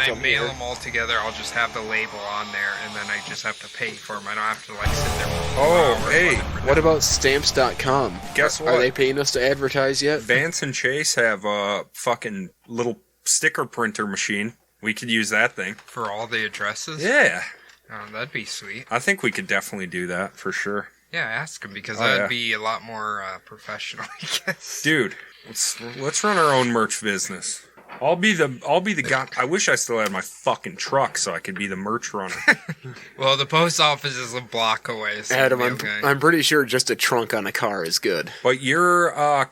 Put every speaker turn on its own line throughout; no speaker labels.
I mail them all together, I'll just have the label on there, and then I just have to pay for them. I don't have to like sit there for 2 hours.
Hey,
what about stamps.com?
Guess what?
Are they paying us to advertise yet?
Vance and Chase have a fucking little sticker printer machine. We could use that thing.
For all the addresses?
Yeah.
Oh, that'd be sweet.
I think we could definitely do that, for sure.
Yeah, ask them, because that'd be a lot more professional, I guess.
Dude, let's run our own merch business. I'll be the guy. I wish I still had my fucking truck so I could be the merch runner.
Well, the post office is a block away. So
Adam, I'm pretty sure just a trunk on a car is good.
But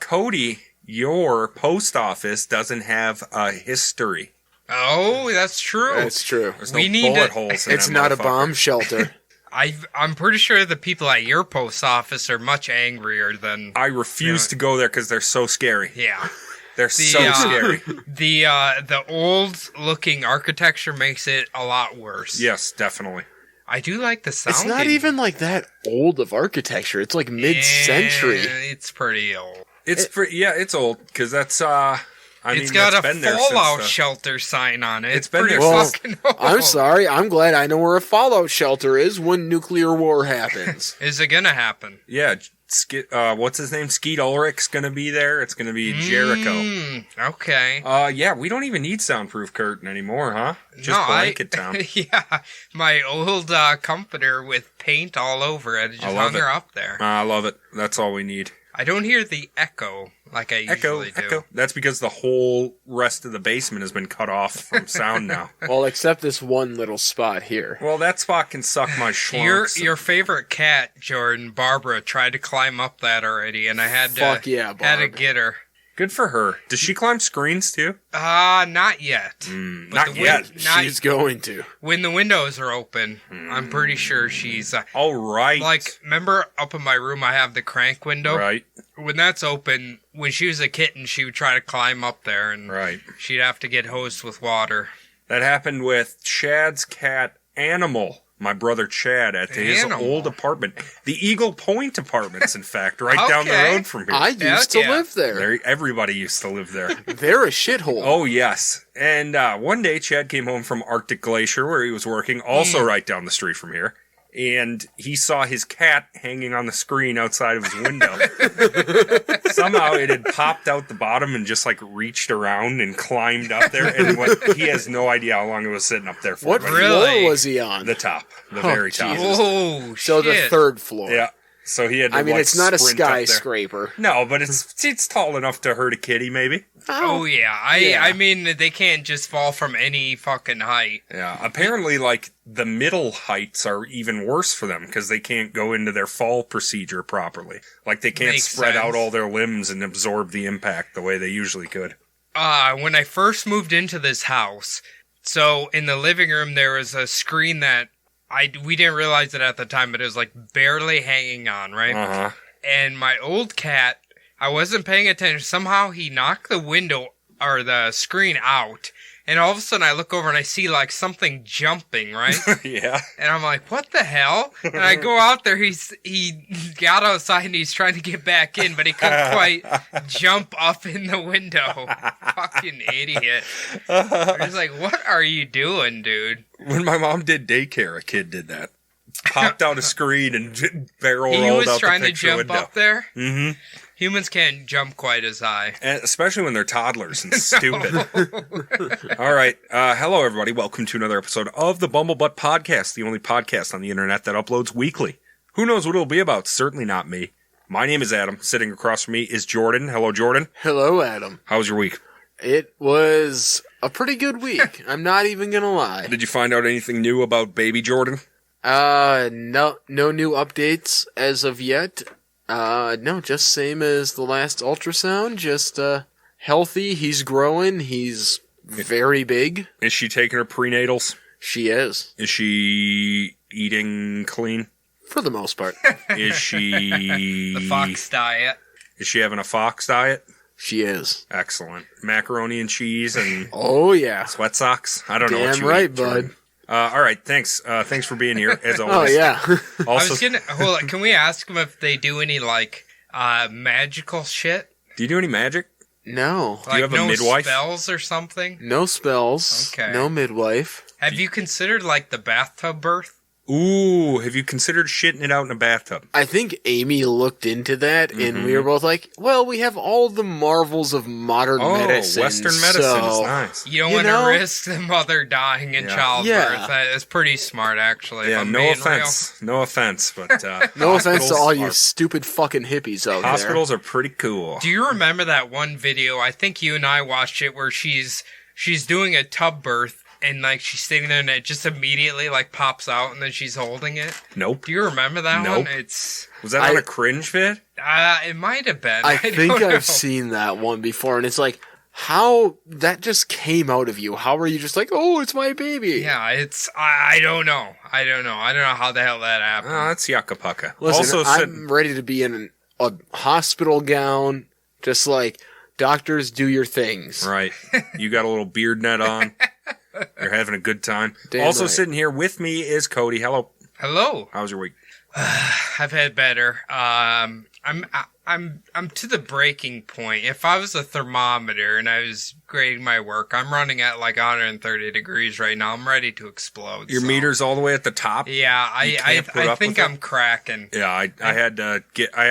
Cody, your post office doesn't have a history.
Oh, that's true.
That's true.
There's no bullet holes in
It's
that
not a
motherfucker.
bomb shelter.
I'm pretty sure the people at your post office are much angrier than...
I refuse to go there because they're so scary.
Yeah.
They're so scary.
The old-looking architecture makes it a lot worse.
Yes, definitely.
I do like the sound.
It's not even like that old of architecture. It's like mid-century.
Yeah, it's pretty old.
It's old because that's
It's got a
been there
fallout
since
shelter sign on it.
It's been
pretty
there
fucking old.
I'm sorry. I'm glad I know where a fallout shelter is when nuclear war happens.
Is it gonna happen?
Yeah. What's his name? Skeet Ulrich's gonna be there. It's gonna be Jericho.
Okay.
Yeah, we don't even need soundproof curtain anymore, huh? Just blanket town.
Yeah, my old comforter with paint all over it. I just hung her up there.
I love it. That's all we need.
I don't hear the echo like I usually do.
Echo. That's because the whole rest of the basement has been cut off from sound now.
Well, except this one little spot here.
Well, that spot can suck my schlonks.
Your favorite cat, Jordan, Barbara, tried to climb up that already, and I had to get her.
Good for her. Does she climb screens too?
Not yet.
Not yet.
She's going to.
When the windows are open, I'm pretty sure she's...
all right.
Like, remember up in my room I have the crank window?
Right.
When that's open, when she was a kitten, she would try to climb up there, and she'd have to get hosed with water.
That happened with Chad's cat, Animal. My brother Chad at his old apartment. The Eagle Point Apartments, in fact, right down the road from here.
I used to live there.
Everybody used to live there.
They're a shithole.
Oh, yes. And one day, Chad came home from Arctic Glacier, where he was working, also right down the street from here. And he saw his cat hanging on the screen outside of his window. Somehow it had popped out the bottom and just like reached around and climbed up there. And he has no idea how long it was sitting up there for.
What floor was he on?
The top. The very top.
Oh,
so
shit.
the third floor.
Yeah. So he had to,
it's not a
sprint up there.
skyscraper.
No, but it's tall enough to hurt a kitty, maybe.
Oh, yeah. I mean, they can't just fall from any fucking height.
Yeah. Apparently, like, the middle heights are even worse for them because they can't go into their fall procedure properly. Like, they can't spread out all their limbs and absorb the impact the way they usually could.
When I first moved into this house, so in the living room there was a screen that we didn't realize it at the time, but it was like barely hanging on, right?
Uh-huh.
And my old cat, I wasn't paying attention. Somehow he knocked the window or the screen out. And all of a sudden I look over and I see like something jumping, right?
Yeah.
And I'm like, what the hell? And I go out there, he got outside and he's trying to get back in, but he couldn't quite jump up in the window. Fucking idiot. I'm just like, what are you doing, dude?
When my mom did daycare, a kid did that. Popped out a screen and barrel rolled out the picture window.
He was trying to jump up there?
Mm-hmm.
Humans can't jump quite as high.
And especially when they're toddlers and stupid. All right. Hello, everybody. Welcome to another episode of the Bumblebutt Podcast, the only podcast on the internet that uploads weekly. Who knows what it'll be about? Certainly not me. My name is Adam. Sitting across from me is Jordan. Hello, Jordan.
Hello, Adam.
How was your week?
It was a pretty good week. I'm not even going to lie.
Did you find out anything new about baby Jordan?
No new updates as of yet. No, just same as the last ultrasound, just, healthy, he's growing, he's very big.
Is she taking her prenatals?
She is.
Is she eating clean?
For the most part.
Is she...
The Fox diet.
Is she having a Fox diet?
She is.
Excellent. Macaroni and cheese and...
Oh, yeah.
Sweat socks? I don't know what you
Damn right,
eat,
bud.
All right, thanks. Thanks for being here, as always.
Oh, yeah.
Also,
hold on, can we ask them if they do any, like, magical shit?
do you do any magic?
No.
Like
have a
no
midwife?
spells or something?
No spells.
Okay.
No midwife.
Have you considered like the bathtub birth?
Ooh, have you considered shitting it out in a bathtub?
I think Amy looked into that, and we were both like, well, we have all the marvels of modern medicine.
Western medicine is nice.
You don't want to risk the mother dying in childbirth.
Yeah.
That's pretty smart, actually.
Yeah, no offense. No offense, but
No offense to all you
are-
stupid fucking hippies out
hospitals are pretty cool.
Do you remember that one video? I think you and I watched it where she's doing a tub birth. And, like, she's sitting there and it just immediately, like, pops out and then she's holding it.
Nope.
Do you remember that
Nope.
one? Was
that on a cringe vid?
It might have been.
I
don't
think
know.
I've seen that one before, and it's like, how that just came out of you? How are you just like, oh, it's my baby?
Yeah, I don't know. I don't know how the hell that happened.
Oh, that's yucca pucka.
Listen,
Also,
I'm ready to be in a hospital gown, just like, doctors, do your things.
right. You got a little beard net on. You're having a good time.
Damn
Also
right.
sitting here with me is Cody. Hello.
Hello.
How's your week?
I've had better. I'm to the breaking point. If I was a thermometer and I was grading my work, I'm running at like 130 degrees right now. I'm ready to explode.
Your meter's all the way at the top?
Yeah,
You
I
can't put up
think
with it?
I'm cracking.
Yeah, I had a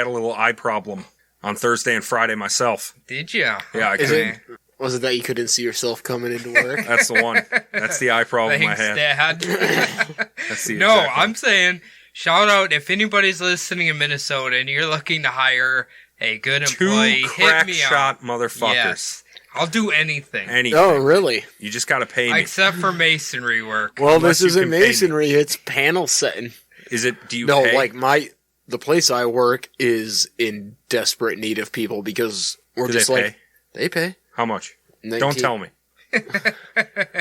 little eye problem on Thursday and Friday myself.
Did you?
Yeah, I
Is
couldn't.
it? Was it that you couldn't see yourself coming into work?
That's the one. That's the eye problem
Thanks,
I had.
Dad.
That's the
No,
exact one.
I'm saying shout out if anybody's listening in Minnesota and you're looking to hire a good employee,
Two
hit
crack
me
shot
up.
motherfuckers.
Yes, I'll do anything
Anything.
Oh, really?
You just got to pay me.
except for masonry work.
Well,
Unless
this
you
isn't
can pay me.
masonry; it's panel setting.
Is it? Do you
No,
pay?
like the place I work is in desperate need of people because we're
Do
just
they
like
pay?
they pay.
How much?
19.
Don't tell me.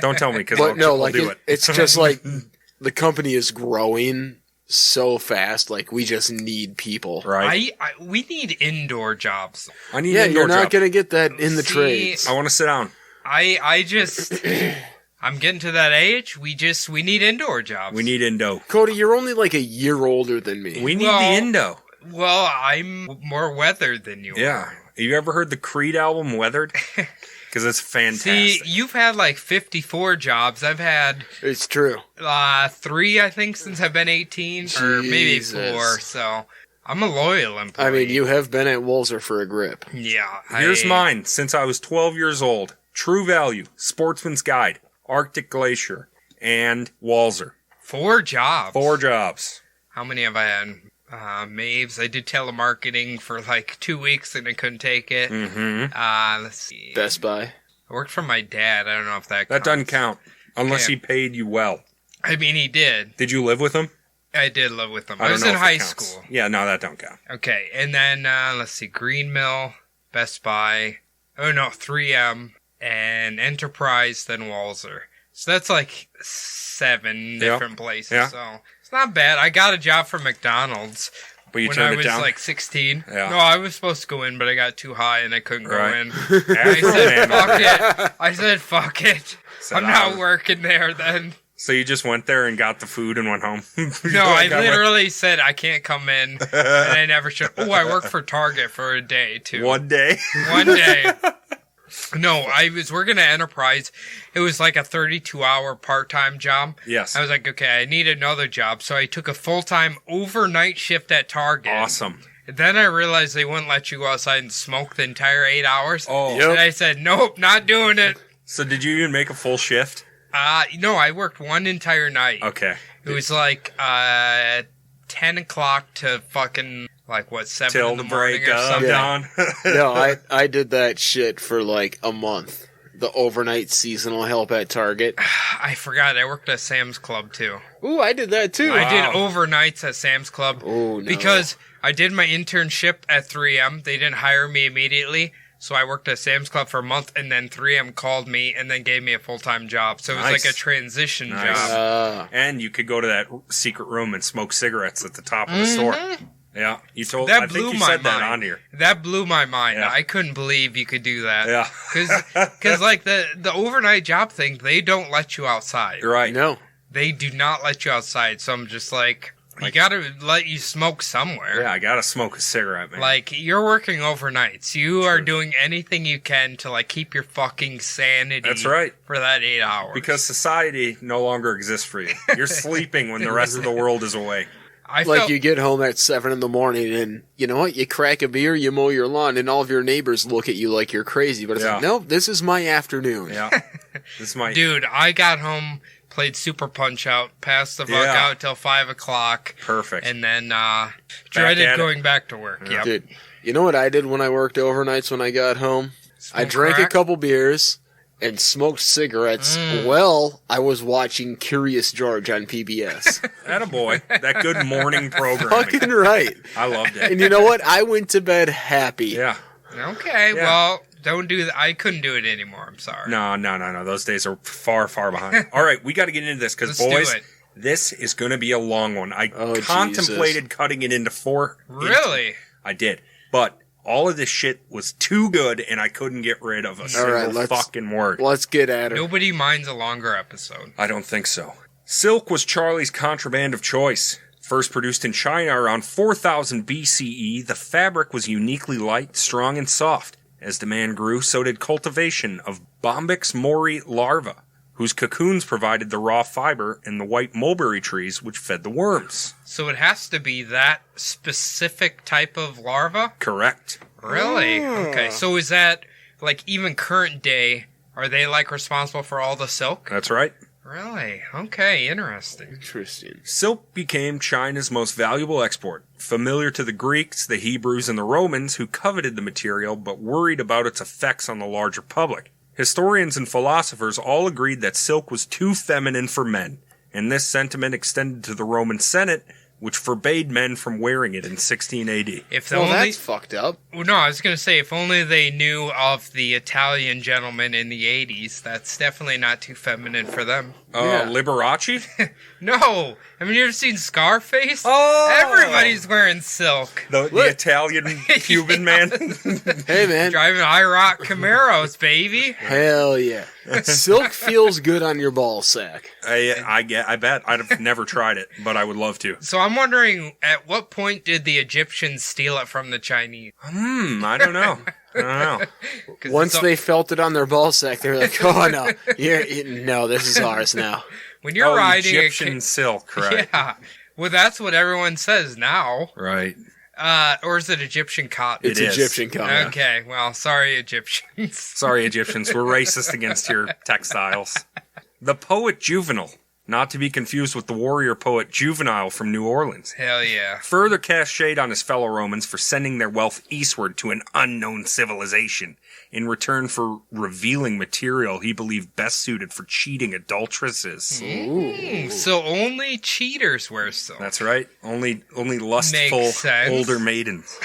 Don't tell me because
But no,
I'll
like
do it.
it's just like the company is growing so fast. Like we just need people.
Right.
We need indoor jobs.
I need
Yeah,
an indoor
you're not
job.
gonna get that in the
See,
trades.
I want to sit down.
I just I'm getting to that age. We need indoor jobs.
We need Indo.
Cody, you're only like a year older than me.
We need
Well,
the Indo.
Well, I'm more weathered than you.
Yeah.
are.
Have you ever heard the Creed album Weathered? Because it's fantastic.
See, you've had like 54 jobs. I've had
It's true.
3, I think, since I've been 18, or maybe
Jesus.
4. So I'm a loyal employee.
I mean, you have been at Walzer for a grip.
Yeah.
Here's mine since I was 12 years old. True Value, Sportsman's Guide, Arctic Glacier, and Walzer.
4 jobs.
4 jobs.
How many have I had? Maves. I did telemarketing for like 2 weeks and I couldn't take it.
Mm-hmm.
Let's see.
Best Buy.
I worked for my dad. I don't know if that
That
counts.
doesn't count. Unless
Okay.
he paid you well.
I mean, he did.
Did you live with him?
I did live with him. I
don't
was
know
in
if it
high
counts.
school.
Yeah, no, that don't count.
Okay, and then let's see, Green Mill, Best Buy, 3M, and Enterprise, then Walzer. So that's like 7 different places.
Yeah.
So it's not bad. I got a job for McDonald's
But you
when
turned
I
it
was
down?
like 16.
Yeah.
No, I was supposed to go in, but I got too high and I couldn't go
Right.
in. I said, fuck it. I said, fuck it.
Said,
I'm not working there then.
So you just went there and got the food and went home?
No, I literally said I can't come in, and I never should. Oh, I worked for Target for a day too.
One day?
One day. No, I was working at Enterprise. It was like a 32-hour part-time job.
Yes.
I was like, okay, I need another job, so I took a full-time overnight shift at Target.
Awesome.
Then I realized they wouldn't let you go outside and smoke the entire 8 hours.
Oh.
Yep.
And I said, nope, not doing it.
So did you even make a full shift?
No, I worked one entire night.
Okay.
It was like 10 o'clock to fucking, 7
Till
in the
the
morning
break
or
of
something.
dawn.
No, I did that shit for like a month. The overnight seasonal help at Target.
I forgot. I worked at Sam's Club, too.
Ooh, I did that too.
I did overnights at Sam's Club.
Oh, no.
Because I did my internship at 3M. They didn't hire me immediately. So I worked at Sam's Club for a month, and then 3M called me and then gave me a full-time job. So it was
Nice.
like a transition
Nice.
job.
And you could go to that secret room and smoke cigarettes at the top of the store. Yeah. You told
That
I
blew
think you
my
said that
mind.
on here.
That blew my mind.
Yeah.
I couldn't believe you could do that.
Yeah.
Because like the overnight job thing, they don't let you outside.
You're right.
No.
They do not let you outside. So I'm just like, You gotta let you smoke somewhere.
Yeah, I gotta smoke a cigarette, man.
Like, you're working overnights. You are doing anything you can to, like, keep your fucking sanity.
That's right.
For that 8 hours.
Because society no longer exists for you. You're sleeping when the rest of the world is awake.
You get home at 7 in the morning and, you know what, you crack a beer, you mow your lawn, and all of your neighbors look at you like you're crazy. But it's like, no, this is my afternoon.
Yeah. This is my...
Dude, I got home, played Super Punch-Out, passed the fuck out till 5 o'clock.
Perfect.
And then dreaded going back to work.
Yeah.
Yep.
Dude, you know what I did when I worked overnights when I got home? I drank
crack?
a couple beers and smoked cigarettes while I was watching Curious George on PBS.
Attaboy. That good morning programming.
Fucking right.
I loved it.
And you know what? I went to bed happy.
Yeah.
Okay, well, don't do that. I couldn't do it anymore. I'm sorry.
No. Those days are far, far behind. All right, we got to get into this because,
Let's
boys,
do it.
this is going to be a long one. I contemplated cutting it into 4.
Really?
I did. But all of this shit was too good, and I couldn't get rid of a single fucking word.
Let's get at it.
Nobody minds a longer episode.
I don't think so. Silk was Charlie's contraband of choice. First produced in China around 4000 BCE, the fabric was uniquely light, strong, and soft. As demand grew, so did cultivation of Bombyx mori larvae, whose cocoons provided the raw fiber, and the white mulberry trees which fed the worms.
So it has to be that specific type of larva?
Correct.
Really? Okay, so is that, like, even current day, are they, like, responsible for all the silk?
That's right.
Really? Okay, interesting.
Silk became China's most valuable export, familiar to the Greeks, the Hebrews, and the Romans, who coveted the material but worried about its effects on the larger public. Historians and philosophers all agreed that silk was too feminine for men, and this sentiment extended to the Roman Senate, which forbade men from wearing it in 16 AD.
That's fucked up.
No, I was going to say, if only they knew of the Italian gentleman in the 80s, that's definitely not too feminine for them.
Liberace?
No! I mean, you ever seen Scarface?
Oh!
Everybody's wearing silk.
The Italian Cuban man?
Hey, man.
Driving IROC Camaros, baby.
Hell yeah. Silk feels good on your ball sack.
I bet. I've never tried it, but I would love to.
So I'm wondering, at what point did the Egyptians steal it from the Chinese?
I don't know.
Once they felt it on their ball sack, they were like, oh, no. No, this is ours now.
When you're riding
Egyptian silk, right?
Yeah. Well, that's what everyone says now.
Right.
Or is it Egyptian cotton?
It's Egyptian cotton.
Okay, well, sorry, Egyptians.
Sorry, Egyptians. We're racist against your textiles. The poet Juvenal, not to be confused with the warrior poet Juvenile from New Orleans.
Hell yeah.
Further cast shade on his fellow Romans for sending their wealth eastward to an unknown civilization in return for revealing material he believed best suited for cheating adulteresses.
So only cheaters wear silk.
That's right. Only lustful older maidens.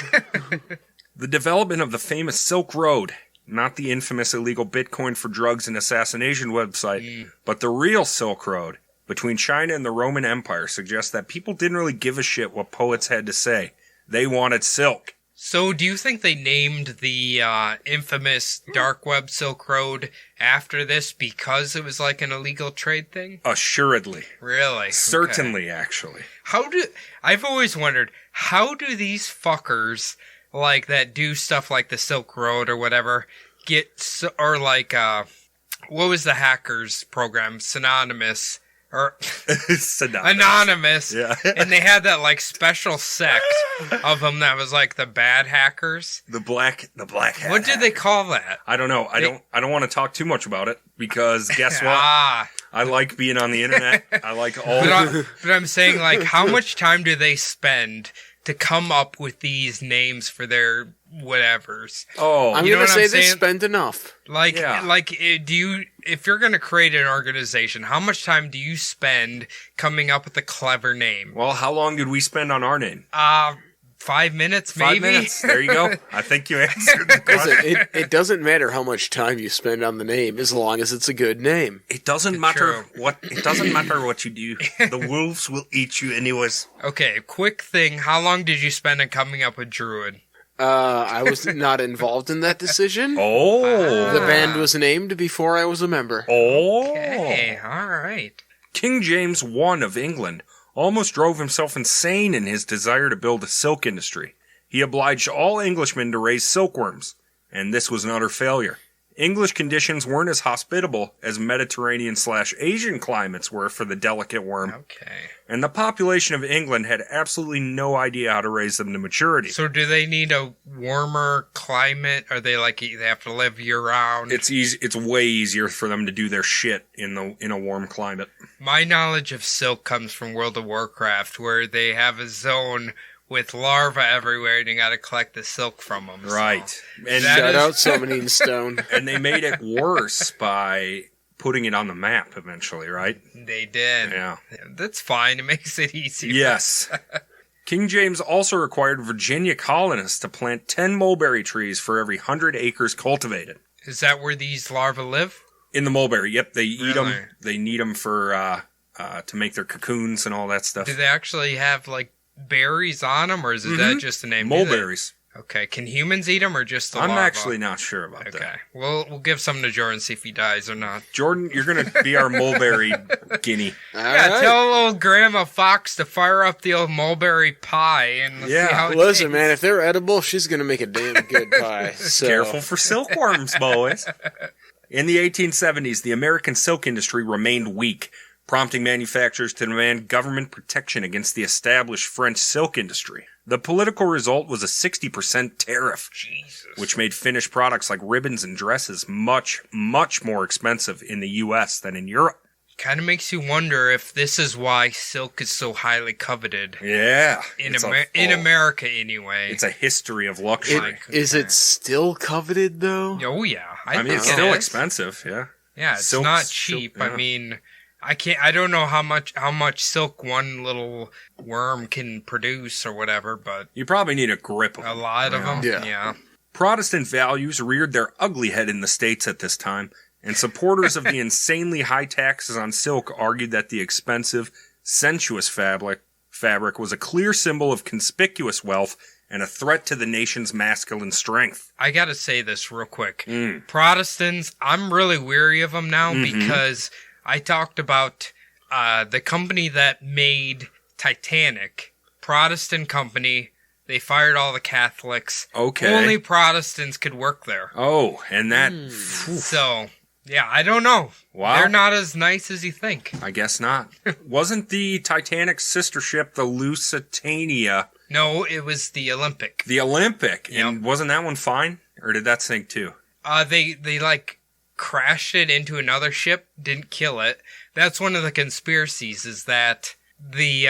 The development of the famous Silk Road, not the infamous illegal Bitcoin for drugs and assassination website, but the real Silk Road between China and the Roman Empire, suggests that people didn't really give a shit what poets had to say. They wanted silk.
So do you think they named the infamous dark web Silk Road after this because it was like an illegal trade thing?
Assuredly.
Really?
Certainly, actually.
I've always wondered, how do these fuckers, like, that do stuff like the Silk Road or whatever, what was the hackers program? Synonymous. Or Anonymous.
Yeah.
And they had that, like, special sect of them that was like the bad hackers.
The black hat.
What did they call that?
I don't know. I don't want to talk too much about it because guess what? I like being on the internet. I like all
but I'm saying, like, how much time do they spend to come up with these names for their whatevers?
Oh, I'm going to say they spend enough.
If you're going to create an organization, how much time do you spend coming up with a clever name?
Well, how long did we spend on our name?
5 minutes, maybe?
5 minutes. There you go. I think you answered the question.
It doesn't matter how much time you spend on the name, as long as it's a good name.
It doesn't matter what you do. The wolves will eat you anyways.
Okay, quick thing. How long did you spend on coming up with Druid?
I was not involved in that decision.
Oh.
The band was named before I was a member.
Oh.
Okay, all right.
King James I of England almost drove himself insane in his desire to build a silk industry. He obliged all Englishmen to raise silkworms, and this was an utter failure. English conditions weren't as hospitable as Mediterranean/Asian climates were for the delicate worm.
Okay.
And the population of England had absolutely no idea how to raise them to maturity.
So do they need a warmer climate? Are they like they have to live year round?
It's easy. It's way easier for them to do their shit in a warm climate.
My knowledge of silk comes from World of Warcraft, where they have a zone with larvae everywhere, and you got to collect the silk from them.
Right.
So
And
Shout out Summoning Stone.
and they made it worse by putting it on the map eventually, right?
they did.
Yeah.
That's fine. It makes it easier.
Yes. King James also required Virginia colonists to plant 10 mulberry trees for every 100 acres cultivated.
Is that where these larvae live?
In the mulberry, yep. They eat
Really?
them. They need them for to make their cocoons and all that stuff.
Do they actually have like berries on them, or is that just the name?
Mulberries.
Okay. Can humans eat them, or just the
I'm
larvae?
actually not sure about
Okay.
that.
We'll give some to Jordan, see if he dies or not.
Jordan, you're going to be our mulberry guinea.
All
Yeah,
right.
tell old Grandma Fox to fire up the old mulberry pie and see
Yeah.
how it
Listen,
tastes.
man, if they're edible, she's gonna make a damn good pie. So.
Careful for silkworms, boys. In the 1870s, the American silk industry remained weak, prompting manufacturers to demand government protection against the established French silk industry. The political result was a 60% tariff,
Jesus.
which made finished products like ribbons and dresses much, much more expensive in the U.S. than in Europe.
Kind of makes you wonder if this is why silk is so highly coveted
Yeah.
in
it's
in America, anyway.
It's a history of luxury.
Is it still coveted though?
Oh yeah,
I mean, it's
think it
still
is.
expensive, yeah.
Yeah, it's
Silk's-
not
silk-
cheap.
yeah.
I mean, I don't know how much silk one little worm can produce or whatever, but
You probably need a grip of
a
them.
lot of them.
Yeah.
Yeah.
Protestant values reared their ugly head in the States at this time, and supporters of the insanely high taxes on silk argued that the expensive, sensuous fabric was a clear symbol of conspicuous wealth and a threat to the nation's masculine strength.
I gotta say this real quick.
Mm.
Protestants, I'm really weary of them now because I talked about the company that made Titanic, Protestant company. They fired all the Catholics.
Okay.
Only Protestants could work there.
Oh, and that...
So, yeah, I don't know.
Wow.
They're not as nice as you think.
I guess not. Wasn't the Titanic's sister ship the Lusitania
No, it was the Olympic.
the Olympic?
Yep.
And wasn't that one fine? Or did that sink too?
They like crashed it into another ship, didn't kill it. That's one of the conspiracies, is that the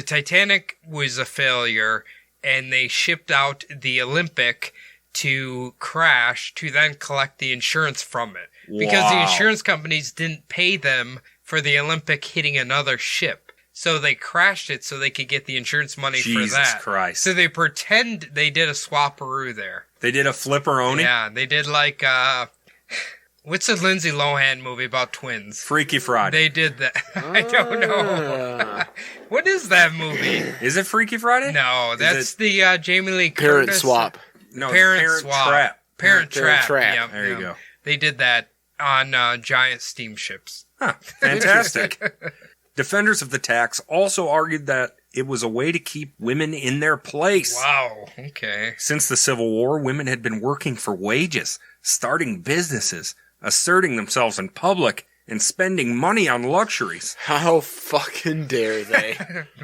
Titanic was a failure and they shipped out the Olympic to crash to then collect the insurance from it. Because the
Wow.
insurance companies didn't pay them for the Olympic hitting another ship. So they crashed it so they could get the insurance money
Jesus
for that.
Christ.
So they pretend they did a swapperoo there.
They did a flipperoni?
Yeah, they did like, what's the Lindsay Lohan movie about twins?
Freaky Friday.
They did that. I don't know. What is that movie?
Is it Freaky Friday?
No, that's the Jamie Lee
Parent
Curtis.
swap.
No,
Parent
Parent
Swap.
Trap.
Parent
Parent
Trap.
Trap.
Yep,
There you
yep.
go.
They did that on giant steamships.
Huh, fantastic. Defenders of the tax also argued that it was a way to keep women in their place.
Wow. Okay.
Since the Civil War, women had been working for wages, starting businesses, asserting themselves in public, and spending money on luxuries.
How fucking dare they?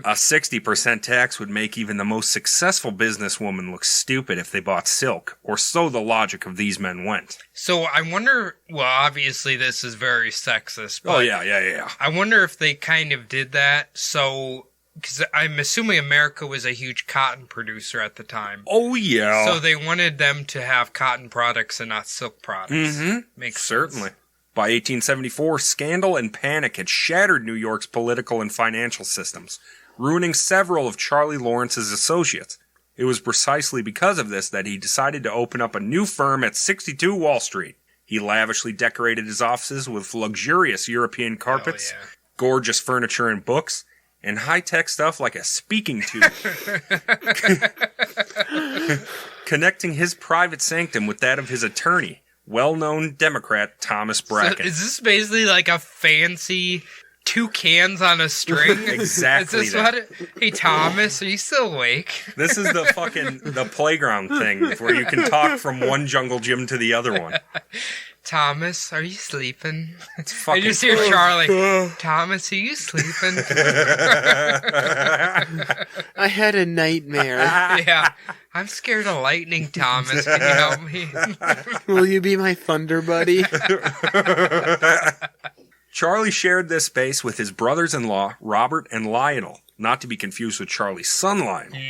A 60% tax would make even the most successful businesswoman look stupid if they bought silk, or so the logic of these men went.
So I wonder. Well, obviously this is very sexist. But
Oh, yeah.
I wonder if they kind of did that so. Because I'm assuming America was a huge cotton producer at the time.
Oh, yeah.
So they wanted them to have cotton products and not silk products.
Mm-hmm.
Makes
Certainly.
sense.
By 1874, scandal and panic had shattered New York's political and financial systems, ruining several of Charlie Lawrence's associates. It was precisely because of this that he decided to open up a new firm at 62 Wall Street. He lavishly decorated his offices with luxurious European carpets,
Hell yeah.
gorgeous furniture and books, and high-tech stuff like a speaking tube. Connecting his private sanctum with that of his attorney, well-known Democrat Thomas
So
Bracken.
is this basically like a fancy 2 cans on a string.
Exactly.
Is this what hey, Thomas, are you still awake?
This is the playground thing where you can talk from one jungle gym to the other one.
Thomas, are you sleeping?
It's fucking.
I just hear Charlie. Thomas, are you sleeping?
I had a nightmare.
Yeah. I'm scared of lightning, Thomas. Can you help me?
Will you be my thunder buddy?
Charlie shared this space with his brothers-in-law, Robert and Lionel, not to be confused with Charlie's son, Lionel.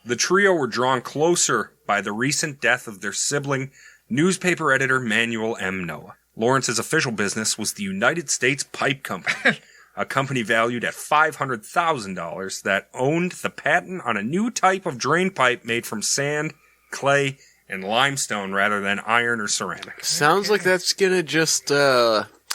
The trio were drawn closer by the recent death of their sibling, newspaper editor Manuel M. Noah. Lawrence's official business was the United States Pipe Company, a company valued at $500,000 that owned the patent on a new type of drain pipe made from sand, clay, and limestone rather than iron or ceramic.
Sounds like that's gonna just,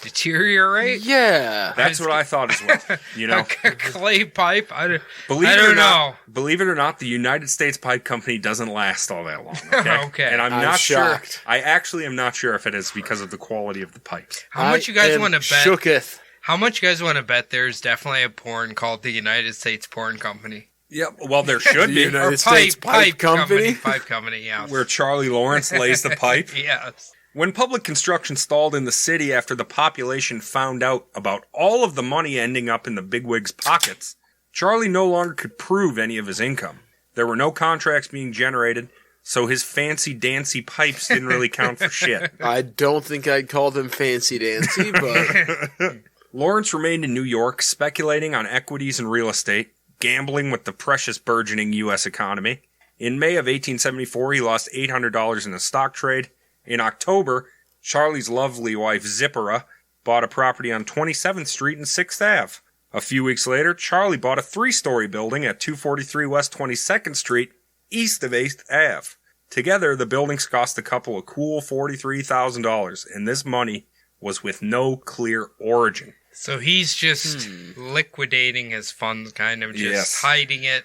Deteriorate?
yeah.
That's what I thought as well. You know,
A clay pipe? I
believe
don't know.
Believe it or not, the United States Pipe Company doesn't last all that long. Okay,
Okay.
And I'm
I'm
not
shocked.
sure. I actually am not sure if it is because of the quality of the pipes.
How much you guys want to bet?
Shooketh.
How much you guys want to bet there's definitely a porn called the United States Porn Company?
Yeah, well, there should
The
be.
United
Or
States Pipe Company?
Pipe Company, yeah.
Where Charlie Lawrence lays the pipe.
Yes.
When public construction stalled in the city after the population found out about all of the money ending up in the bigwigs' pockets, Charlie no longer could prove any of his income. There were no contracts being generated, so his fancy-dancy pipes didn't really count for shit.
I don't think I'd call them fancy-dancy, but
Lawrence remained in New York, speculating on equities and real estate, gambling with the precious burgeoning U.S. economy. In May of 1874, he lost $800 in a stock trade. In October, Charlie's lovely wife, Zipporah, bought a property on 27th Street and 6th Ave. A few weeks later, Charlie bought a 3-story building at 243 West 22nd Street, east of 8th Ave. Together, the buildings cost the couple a cool $43,000, and this money was with no clear origin.
So he's just liquidating his funds, kind of just
Yes.
hiding it.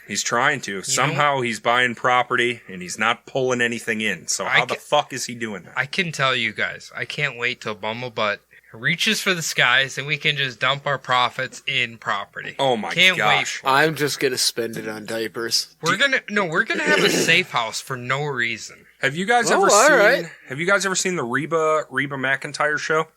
He's trying to. Somehow he's buying property, and he's not pulling anything in. So how the fuck is he doing that?
I can tell you guys, I can't wait till Bumblebutt reaches for the skies and we can just dump our profits in property.
Oh my
can't
gosh.
wait.
I'm just gonna spend it on diapers.
We're gonna have a safe house for no reason.
Have you guys
Oh,
ever
all
seen?
right.
Have you guys ever seen the Reba McEntire show?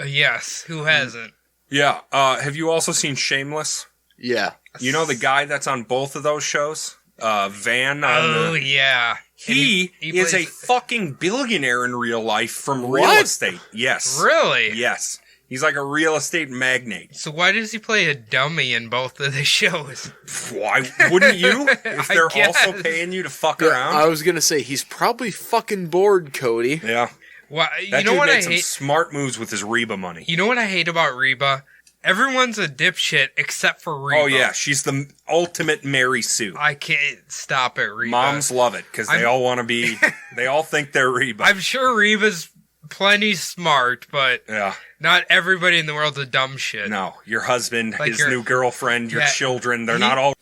Yes, who hasn't?
Yeah. Have you also seen Shameless?
Yeah.
You know the guy that's on both of those shows? Van.
Oh yeah,
He
And
is a
plays-
fucking billionaire in real life from real
What?
estate. Yes.
Really?
Yes. He's like a real estate magnate.
So why does he play a dummy in both of the shows?
Why wouldn't you? If
I
they're
guess.
also paying you to fuck
Yeah,
around.
I was gonna say he's probably fucking bored, Cody.
Yeah.
Why?
That
You know
dude
what I
made some
hate?
smart moves with his Reba money.
You know what I hate about Reba? Everyone's a dipshit except for Reba.
Oh yeah, she's the ultimate Mary Sue.
I can't stop it, Reba.
Moms love it because they
I'm-
all want to be. They all think they're Reba.
I'm sure Reba's plenty smart, but
Yeah.
not everybody in the world's a dumb shit.
No, your husband,
Like
his
your-
new girlfriend, your
Yeah.
children, they're not all.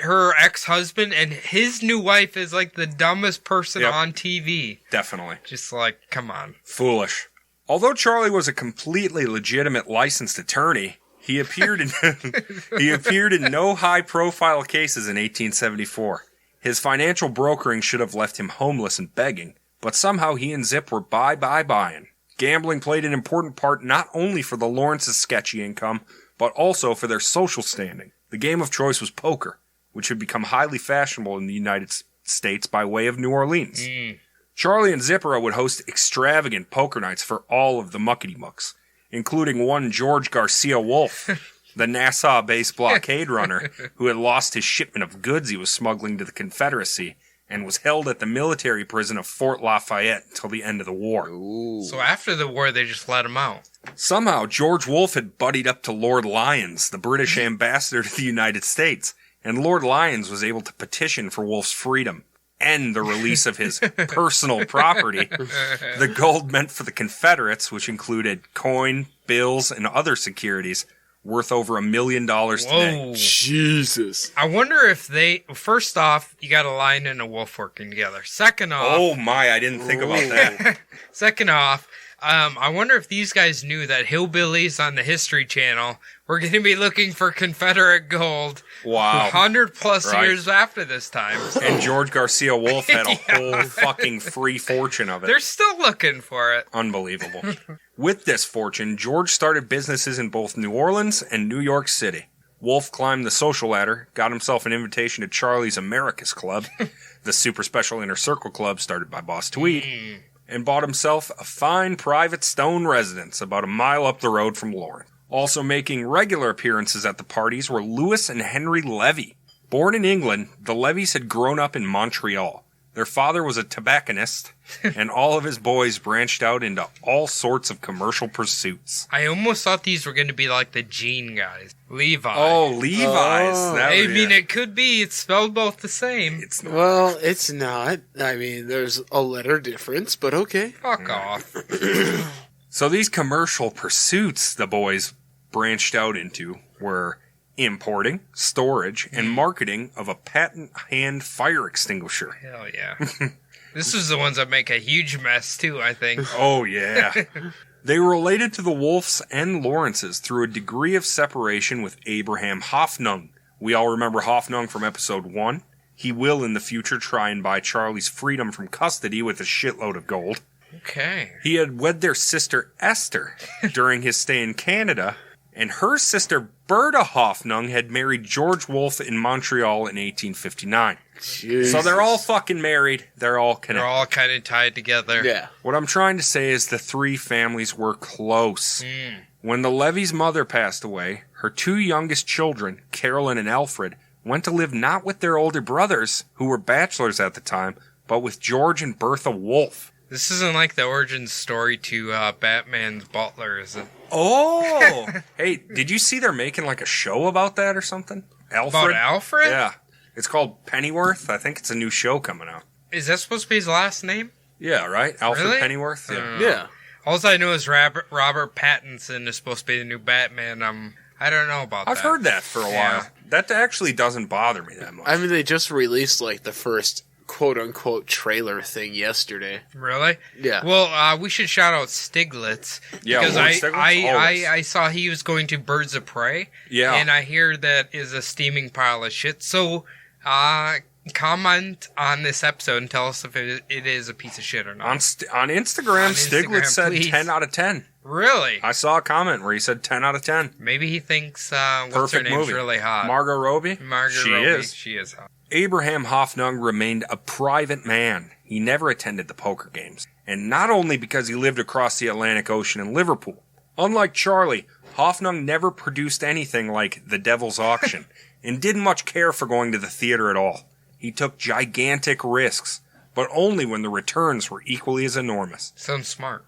Her ex-husband and his new wife is like the dumbest person
Yep.
on TV.
Definitely.
Just like, come on.
Foolish. Although Charlie was a completely legitimate licensed attorney, he appeared in no high-profile cases in 1874. His financial brokering should have left him homeless and begging, but somehow he and Zip were buying. Gambling played an important part not only for the Lawrence's sketchy income, but also for their social standing. The game of choice was poker, which had become highly fashionable in the United States by way of New Orleans. Charlie and Zipporah would host extravagant poker nights for all of the muckety-mucks, including one George Garcia Wolf, the Nassau-based blockade runner who had lost his shipment of goods he was smuggling to the Confederacy and was held at the military prison of Fort Lafayette until the end of the war.
So after the war, they just let him out.
Somehow, George Wolfe had buddied up to Lord Lyons, the British ambassador to the United States, and Lord Lyons was able to petition for Wolfe's freedom and the release of his personal property. The gold meant for the Confederates, which included coin, bills, and other securities, worth over $1 million today.
Whoa.
Jesus.
I wonder if first off, you got a lion and a wolf working together. Second off,
Oh my, I didn't think about that.
second off, I wonder if these guys knew that hillbillies on the History Channel were going to be looking for Confederate gold.
Wow.
100 plus
Right.
years after this time.
And George Garcia Wolf had a whole fucking free fortune of it.
They're still looking for it.
Unbelievable. With this fortune, George started businesses in both New Orleans and New York City. Wolf climbed the social ladder, got himself an invitation to Charlie's Americas Club, the super special inner circle club started by Boss Tweed, and bought himself a fine private stone residence about a mile up the road from Lawrence. Also making regular appearances at the parties were Louis and Henry Levy. Born in England, the Levys had grown up in Montreal. Their father was a tobacconist, and all of his boys branched out into all sorts of commercial pursuits.
I almost thought these were going to be like the Gene guys. Levi.
Oh, Levi's.
Oh.
I mean, it could be. It's spelled both the same.
It's not.
Well, it's not. I mean, there's a letter difference, but okay.
Fuck off.
So these commercial pursuits the boys branched out into were importing, storage, and marketing of a patent hand fire extinguisher.
Hell yeah. This is the ones that make a huge mess, too, I think.
Oh, yeah. They were related to the Wolfs and Lawrences through a degree of separation with Abraham Hoffnung. We all remember Hoffnung from episode 1. He will in the future try and buy Charlie's freedom from custody with a shitload of gold.
Okay.
He had wed their sister Esther during his stay in Canada, and her sister Berta Hoffnung had married George Wolfe in Montreal in 1859.
Jesus.
So they're all fucking married. They're all connected.
They're all kind of tied together.
Yeah.
What I'm trying to say is the three families were close. When the Levy's mother passed away, her two youngest children, Carolyn and Alfred, went to live not with their older brothers, who were bachelors at the time, but with George and Bertha Wolfe.
This isn't like the origin story to Batman's butler, is it?
Oh! Hey, did you see they're making like a show about that or something? Alfred?
About Alfred?
Yeah. It's called Pennyworth. I think it's a new show coming out.
Is that supposed to be his last name?
Yeah, right? Alfred
Really?
Pennyworth? Yeah.
Yeah.
All I know is Robert Pattinson is supposed to be the new Batman. I don't know about that.
I've heard that for a
Yeah.
while. That actually doesn't bother me that much.
I mean, they just released, like, the first quote-unquote trailer thing yesterday.
Really?
Yeah.
Well, we should shout out Stiglitz.
Yeah,
because
Lord
I,
Stiglitz,
I,
always.
I saw he was going to Birds of Prey.
Yeah.
And I hear that is a steaming pile of shit. So, comment on this episode and tell us if it is a piece of shit or not.
On Instagram,
On
Stiglitz
Instagram,
said
please.
10 out of 10.
Really?
I saw a comment where he said 10 out of 10.
Maybe he thinks what's
Perfect
her name's
movie.
really hot.
Margot Robbie?
Margot
She
Robbie.
is.
She is hot.
Abraham Hoffnung remained a private man. He never attended the poker games. And not only because he lived across the Atlantic Ocean in Liverpool. Unlike Charlie, Hoffnung never produced anything like The Devil's Auction and didn't much care for going to the theater at all. He took gigantic risks, but only when the returns were equally as enormous.
Sounds smart.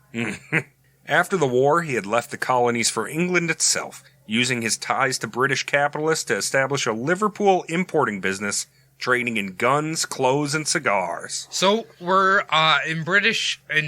After the war, he had left the colonies for England itself, using his ties to British capitalists to establish a Liverpool importing business, trading in guns, clothes, and cigars.
So we're in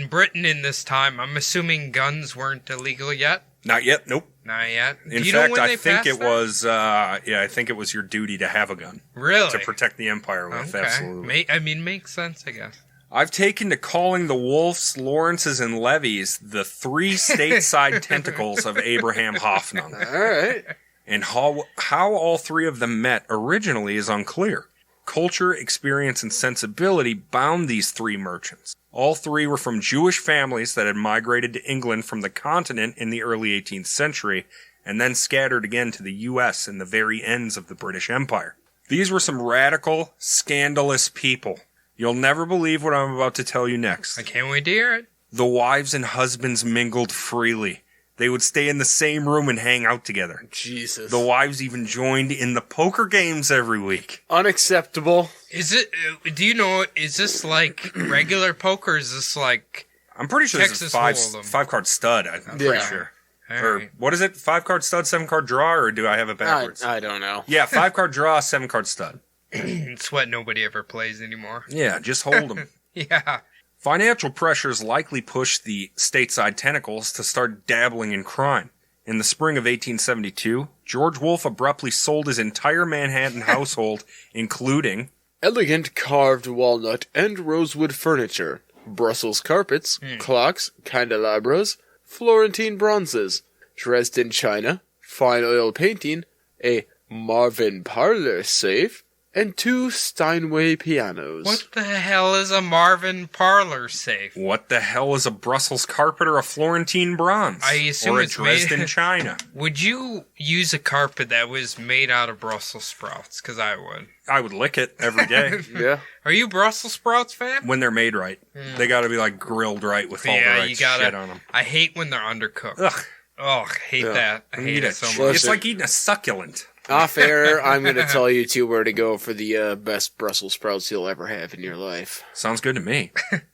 Britain in this time. I'm assuming guns weren't illegal yet.
Not yet, nope.
Not yet.
In
Do you know
fact,
when
I
they
think
passed
it
that?
was, I think it was your duty to have a gun
Really
to protect the empire with. Absolutely.
Makes sense, I guess.
I've taken to calling the Wolfs, Lawrences, and Levys the three stateside tentacles of Abraham Hoffnung.
All right.
And how all three of them met originally is unclear. Culture, experience, and sensibility bound these three merchants. All three were from Jewish families that had migrated to England from the continent in the early 18th century, and then scattered again to the U.S. in the very ends of the British Empire. These were some radical, scandalous people. You'll never believe what I'm about to tell you next.
I can't wait to hear it.
The wives and husbands mingled freely. They would stay in the same room and hang out together.
Jesus.
The wives even joined in the poker games every week.
Unacceptable.
Is it? Do you know? Is this like regular poker? Or is this like?
I'm pretty sure
Texas
this is
Hold'em.
five card stud. I'm pretty
Yeah.
sure.
All
Or
right.
what is it? 5-card stud, 7-card draw, or do I have it backwards?
I don't know.
Yeah, 5-card draw, 7-card stud.
It's what nobody ever plays anymore.
Yeah, just hold them.
Yeah.
Financial pressures likely pushed the stateside tentacles to start dabbling in crime. In the spring of 1872, George Wolfe abruptly sold his entire Manhattan household, including
Elegant carved walnut and rosewood furniture, Brussels carpets, clocks, candelabras, Florentine bronzes, Dresden china, fine oil painting, a Marvin parlor safe, and 2 Steinway pianos.
What the hell is a Marvin parlor safe?
What the hell is a Brussels carpet or a Florentine bronze?
I assume
or a
it's
Dresden china?
Would you use a carpet that was made out of Brussels sprouts? Because I would.
I would lick it every day.
Yeah.
Are you a Brussels sprouts fan?
When they're made right. They gotta be like grilled right with all the right shit on them.
I hate when they're undercooked.
Ugh.
Oh, I hate that. I hate it so much.
It's like eating a succulent.
Off air, I'm going to tell you two where to go for the best Brussels sprouts you'll ever have in your life.
Sounds good to me.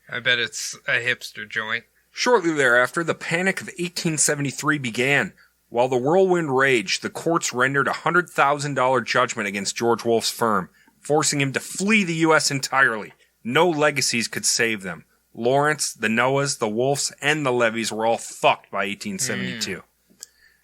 I bet it's a hipster joint.
Shortly thereafter, the Panic of 1873 began. While the whirlwind raged, the courts rendered a $100,000 judgment against George Wolfe's firm, forcing him to flee the U.S. entirely. No legacies could save them. Lawrence, the Noahs, the Wolfes, and the Levies were all fucked by 1872.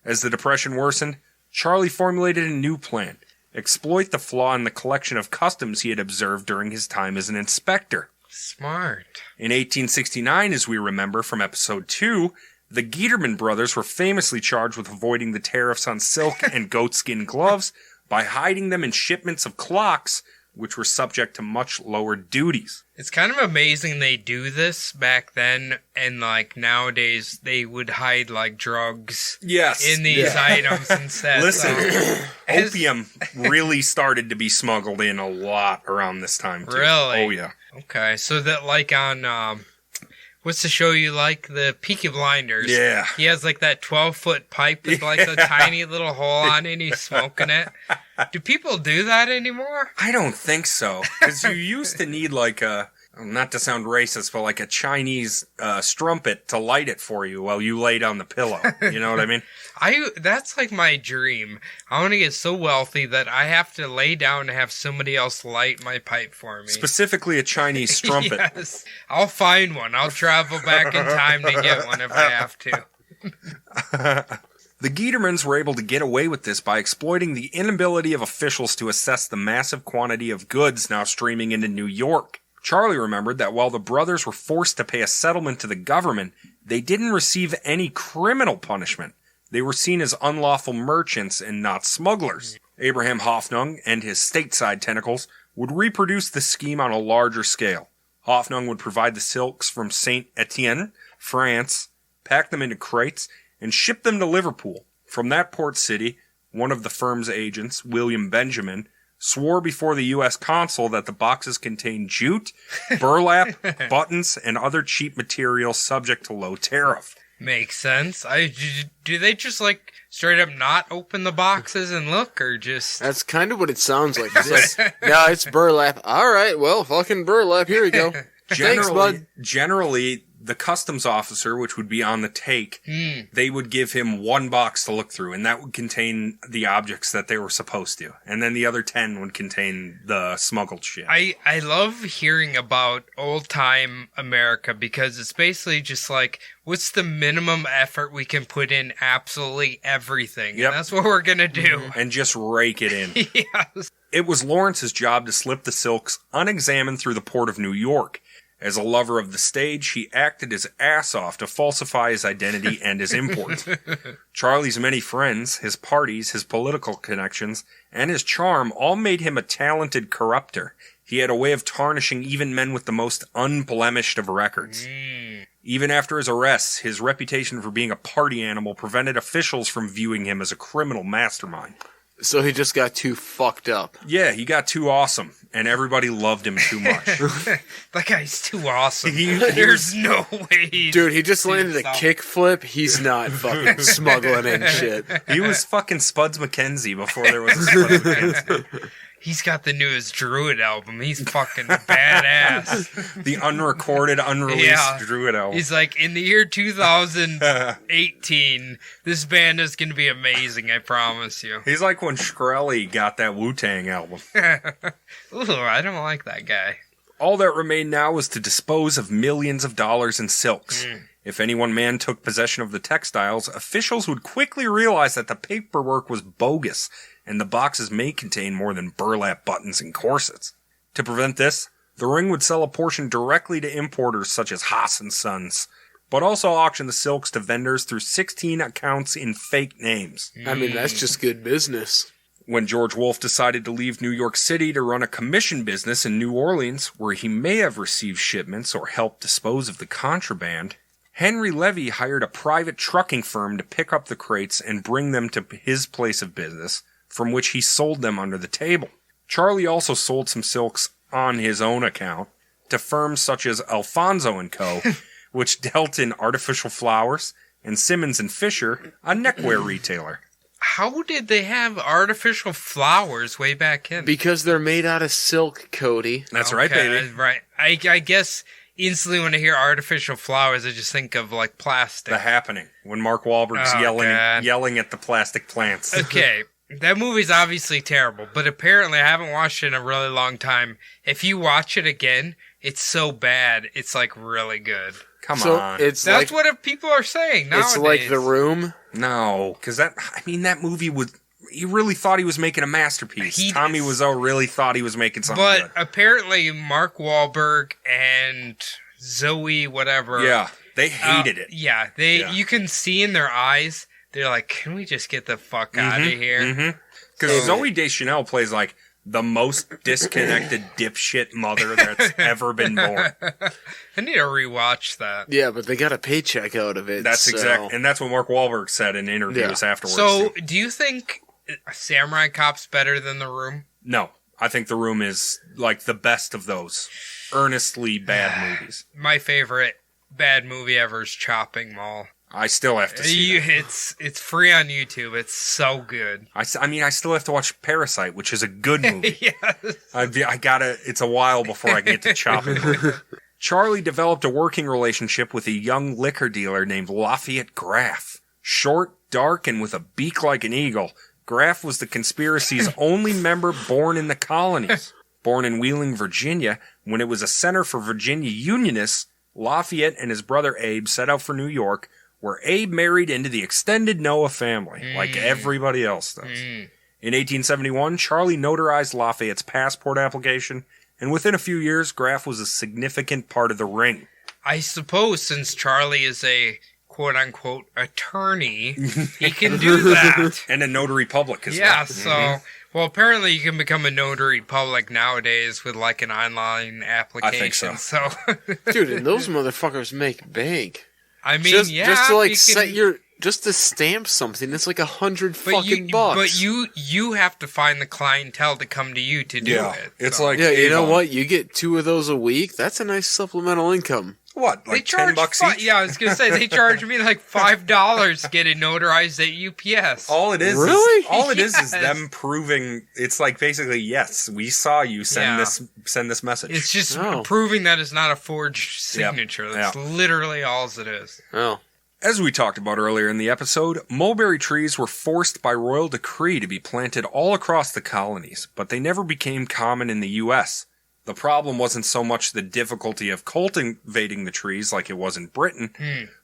As the Depression worsened, Charlie formulated a new plan. Exploit the flaw in the collection of customs he had observed during his time as an inspector.
Smart.
In 1869, as we remember from episode 2, the Giederman brothers were famously charged with avoiding the tariffs on silk and goatskin gloves by hiding them in shipments of clocks, which were subject to much lower duties.
It's kind of amazing they do this back then, and like nowadays they would hide like drugs in these items instead.
Listen, opium really started to be smuggled in a lot around this time too.
Really?
Oh yeah.
Okay, so that like on what's the show you like? The Peaky Blinders.
Yeah.
He has like that 12-foot pipe with like a tiny little hole on it and he's smoking it. Do people do that anymore?
I don't think so. Because you used to need like a, not to sound racist, but like a Chinese strumpet to light it for you while you lay down the pillow. You know what I mean?
That's like my dream. I want to get so wealthy that I have to lay down to have somebody else light my pipe for me.
Specifically a Chinese strumpet.
Yes. I'll find one. I'll travel back in time to get one if I have to.
The Giedermans were able to get away with this by exploiting the inability of officials to assess the massive quantity of goods now streaming into New York. Charlie remembered that while the brothers were forced to pay a settlement to the government, they didn't receive any criminal punishment. They were seen as unlawful merchants and not smugglers. Abraham Hoffnung and his stateside tentacles would reproduce the scheme on a larger scale. Hoffnung would provide the silks from Saint Etienne, France, pack them into crates, and ship them to Liverpool. From that port city, one of the firm's agents, William Benjamin, swore before the U.S. consul that the boxes contained jute, burlap, buttons, and other cheap materials subject to low tariff.
Makes sense. Do they just like straight up not open the boxes and look, or just...
That's kind of what it sounds like. It's like, no, it's burlap. All right, well, fucking burlap. Here we go. Thanks, bud.
Generally, the customs officer, which would be on the take, they would give him one box to look through, and that would contain the objects that they were supposed to. And then the other 10 would contain the smuggled shit.
I love hearing about old-time America because it's basically just like, what's the minimum effort we can put in absolutely everything?
Yep.
And that's what we're going to do.
And just rake it in.
Yes.
It was Lawrence's job to slip the silks unexamined through the port of New York. As a lover of the stage, he acted his ass off to falsify his identity and his imports. Charlie's many friends, his parties, his political connections, and his charm all made him a talented corrupter. He had a way of tarnishing even men with the most unblemished of records. Even after his arrests, his reputation for being a party animal prevented officials from viewing him as a criminal mastermind.
So he just got too fucked up.
Yeah, he got too awesome, and everybody loved him too much.
That guy's too awesome. There's no way.
Dude, he just landed a kickflip. He's not fucking smuggling in shit.
He was fucking Spuds MacKenzie before there was a Spuds MacKenzie.
He's got the newest Druid album. He's fucking badass.
The unrecorded, unreleased Druid album.
He's like, in the year 2018, this band is going to be amazing, I promise you.
He's like when Shkreli got that Wu-Tang album.
Ooh, I don't like that guy.
All that remained now was to dispose of millions of dollars in silks. If any one man took possession of the textiles, officials would quickly realize that the paperwork was bogus, and the boxes may contain more than burlap buttons and corsets. To prevent this, The ring would sell a portion directly to importers such as Haas and Sons, but also auction the silks to vendors through 16 accounts in fake names.
I mean, that's just good business.
When George Wolfe decided to leave New York City to run a commission business in New Orleans, where he may have received shipments or helped dispose of the contraband, Henry Levy hired a private trucking firm to pick up the crates and bring them to his place of business, from which he sold them under the table. Charlie also sold some silks on his own account to firms such as Alfonso & Co., which dealt in artificial flowers, and Simmons & Fisher, a neckwear retailer.
How did they have artificial flowers way back in?
Because they're made out of silk, Cody.
That's right, baby.
Right. I guess instantly when I hear artificial flowers, I just think of like plastic.
The Happening, when Mark Wahlberg's yelling at the plastic plants.
Okay, that movie's obviously terrible, but apparently I haven't watched it in a really long time. If you watch it again, it's so bad, it's like really good.
Come on.
That's what people are saying nowadays.
It's like The Room.
No, because that movie was... He really thought he was making a masterpiece. Tommy Wiseau really thought he was making something good.
But apparently Mark Wahlberg and Zoe, whatever...
Yeah, they hated it.
Yeah, you can see in their eyes, they're like, can we just get the fuck out of here?
Because Zoe Deschanel plays like the most disconnected dipshit mother that's ever been born.
I need to rewatch that.
Yeah, but they got a paycheck out of it.
That's and that's what Mark Wahlberg said in interviews afterwards.
So, do you think Samurai Cop's better than The Room?
No, I think The Room is like the best of those earnestly bad movies.
My favorite bad movie ever is Chopping Mall.
I still have to see
that. It's free on YouTube. It's so good.
I still have to watch Parasite, which is a good movie.
Yes.
It's a while before I get to Chopping Mall. Charlie developed a working relationship with a young liquor dealer named Lafayette Graff. Short, dark, and with a beak like an eagle, Graff was the conspiracy's only member born in the colonies. Born in Wheeling, Virginia, when it was a center for Virginia Unionists, Lafayette and his brother Abe set out for New York, where Abe married into the extended Noah family, like everybody else does. In 1871, Charlie notarized Lafayette's passport application, and within a few years, Graff was a significant part of the ring.
I suppose since Charlie is a quote-unquote attorney, he can do that.
And a notary public as well.
Yeah, so... Well, apparently you can become a notary public nowadays with like an online application.
I think so.
Dude, and those motherfuckers make bank.
I mean,
just to like just to stamp something, it's like $100 fucking bucks.
But you have to find the clientele to come to you to do it.
It's like
you know what? You get 2 of those a week. That's a nice supplemental income.
What? Like $10 each?
Yeah, I was gonna say they charge me like $5 to get it notarized at UPS.
All it is,
really?
All it is them proving. It's like basically, yes, we saw you send this message.
It's just proving that it's not a forged signature. That's literally all it is.
Oh.
As we talked about earlier in the episode, mulberry trees were forced by royal decree to be planted all across the colonies, but they never became common in the U.S. The problem wasn't so much the difficulty of cultivating the trees like it was in Britain,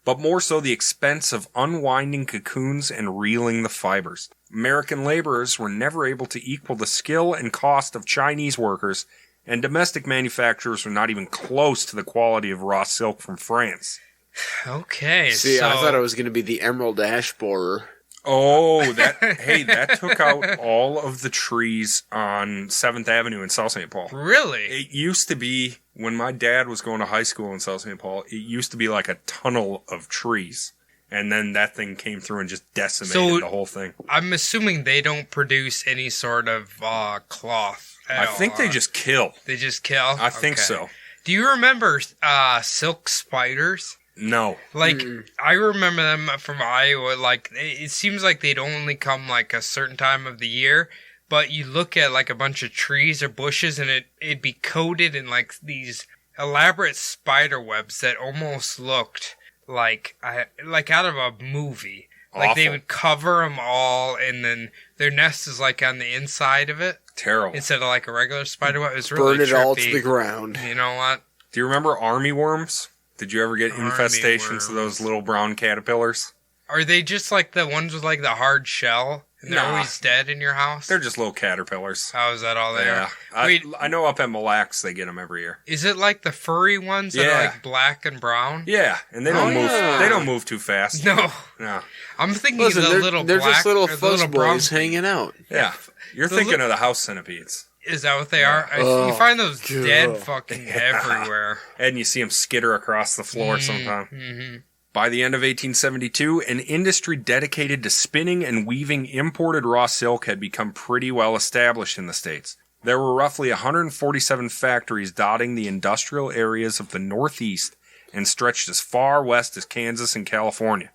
but more so the expense of unwinding cocoons and reeling the fibers. American laborers were never able to equal the skill and cost of Chinese workers, and domestic manufacturers were not even close to the quality of raw silk from France.
Okay,
See, I thought it was going to be the Emerald Ash Borer.
Oh, that took out all of the trees on 7th Avenue in South St. Paul.
Really?
It used to be, when my dad was going to high school in South St. Paul, it used to be like a tunnel of trees. And then that thing came through and just decimated the whole thing.
I'm assuming they don't produce any sort of cloth.
I think they just kill.
They just kill?
I think so.
Do you remember silk spiders?
No.
Like, I remember them from Iowa. Like, it seems like they'd only come, like, a certain time of the year. But you look at, like, a bunch of trees or bushes, and it'd be coated in, like, these elaborate spider webs that almost looked like out of a movie.
Awful.
Like, they would cover them all, and then their nest is, like, on the inside of it.
Terrible.
Instead of, like, a regular spider web. It was really
Burn it
trippy.
all to the ground.
You know what?
Do you remember army worms? Did you ever get infestations of those little brown caterpillars?
Are they just like the ones with like the hard shell? And they're always dead in your house?
They're just little caterpillars.
How is that all they are?
Wait, I know up at Mille Lacs they get them every year.
Is it like the furry ones that are like black and brown?
Yeah, and they don't move. They don't move too fast.
No. I'm thinking of the little
they're
black,
just little
fuzz
fuzzboys hanging out.
Yeah, you're thinking of the house centipedes.
Is that what they are? You find those dead fucking everywhere.
And you see them skitter across the floor sometime. Mm-hmm. By the end of 1872, an industry dedicated to spinning and weaving imported raw silk had become pretty well established in the States. There were roughly 147 factories dotting the industrial areas of the Northeast and stretched as far west as Kansas and California.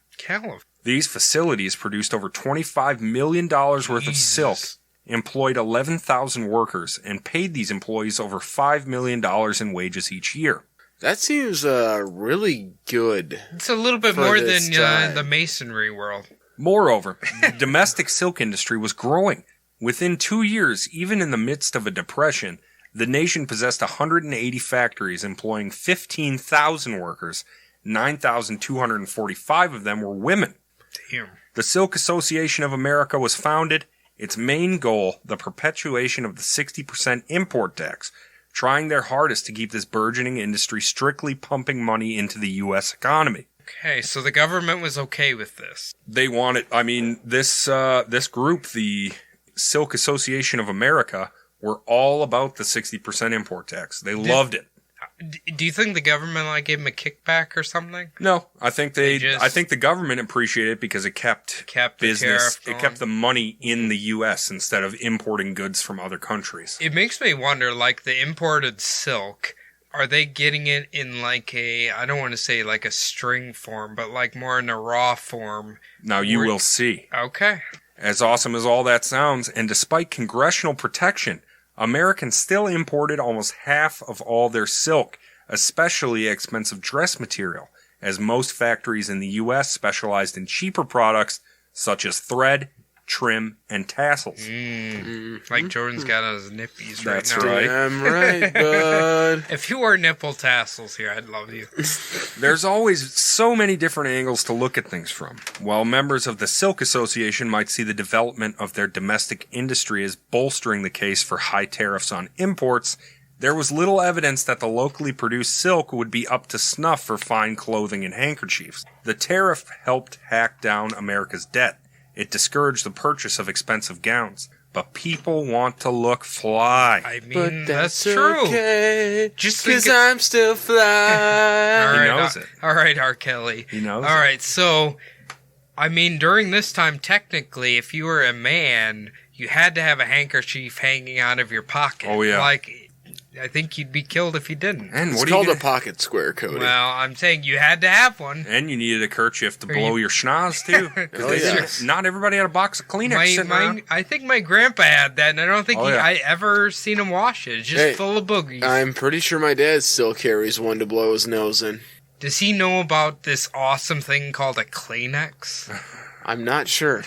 These facilities produced over $25 million worth of silk, employed 11,000 workers, and paid these employees over $5 million in wages each year.
That seems really good.
It's a little bit more than the masonry world.
Moreover, the domestic silk industry was growing. Within 2 years, even in the midst of a depression, the nation possessed 180 factories employing 15,000 workers. 9,245 of them were women.
Damn.
The Silk Association of America was founded. Its main goal, the perpetuation of the 60% import tax, trying their hardest to keep this burgeoning industry strictly pumping money into the U.S. economy.
Okay, so the government was okay with this.
They wanted, this group, the Silk Association of America, were all about the 60% import tax. They loved it.
Do you think the government gave them a kickback or something?
No, I think I think the government appreciated it because it kept business. It kept the money in the U.S. instead of importing goods from other countries.
It makes me wonder, the imported silk, are they getting it in I don't want to say a string form, but more in a raw form?
Now you will see.
Okay.
As awesome as all that sounds, and despite congressional protection, Americans still imported almost half of all their silk, especially expensive dress material, as most factories in the U.S. specialized in cheaper products such as thread, trim, and tassels.
Like Jordan's got on his nippies right
That's
now.
right.
Damn right, bud.
If you wore nipple tassels here, I'd love you.
There's always so many different angles to look at things from. While members of the Silk Association might see the development of their domestic industry as bolstering the case for high tariffs on imports, there was little evidence that the locally produced silk would be up to snuff for fine clothing and handkerchiefs. The tariff helped hack down America's debt. It discouraged the purchase of expensive gowns. But people want to look fly.
I mean,
But
that's true.
Okay,
Just
because I'm still fly.
All right,
He knows it.
All right, R. Kelly.
He knows
All right, so, during this time, technically, if you were a man, you had to have a handkerchief hanging out of your pocket.
Oh, yeah.
I think you'd be killed if you didn't.
And
It's
what
called
are
a
you
pocket square, Cody.
Well, I'm saying you had to have one.
And you needed a kerchief to blow your schnoz, too.
Oh, yes.
Not everybody had a box of Kleenex sitting around.
I think my grandpa had that, and I don't think
yeah.
I ever seen him wash it. It's just full of boogies.
I'm pretty sure my dad still carries one to blow his nose in.
Does he know about this awesome thing called a Kleenex?
I'm not sure.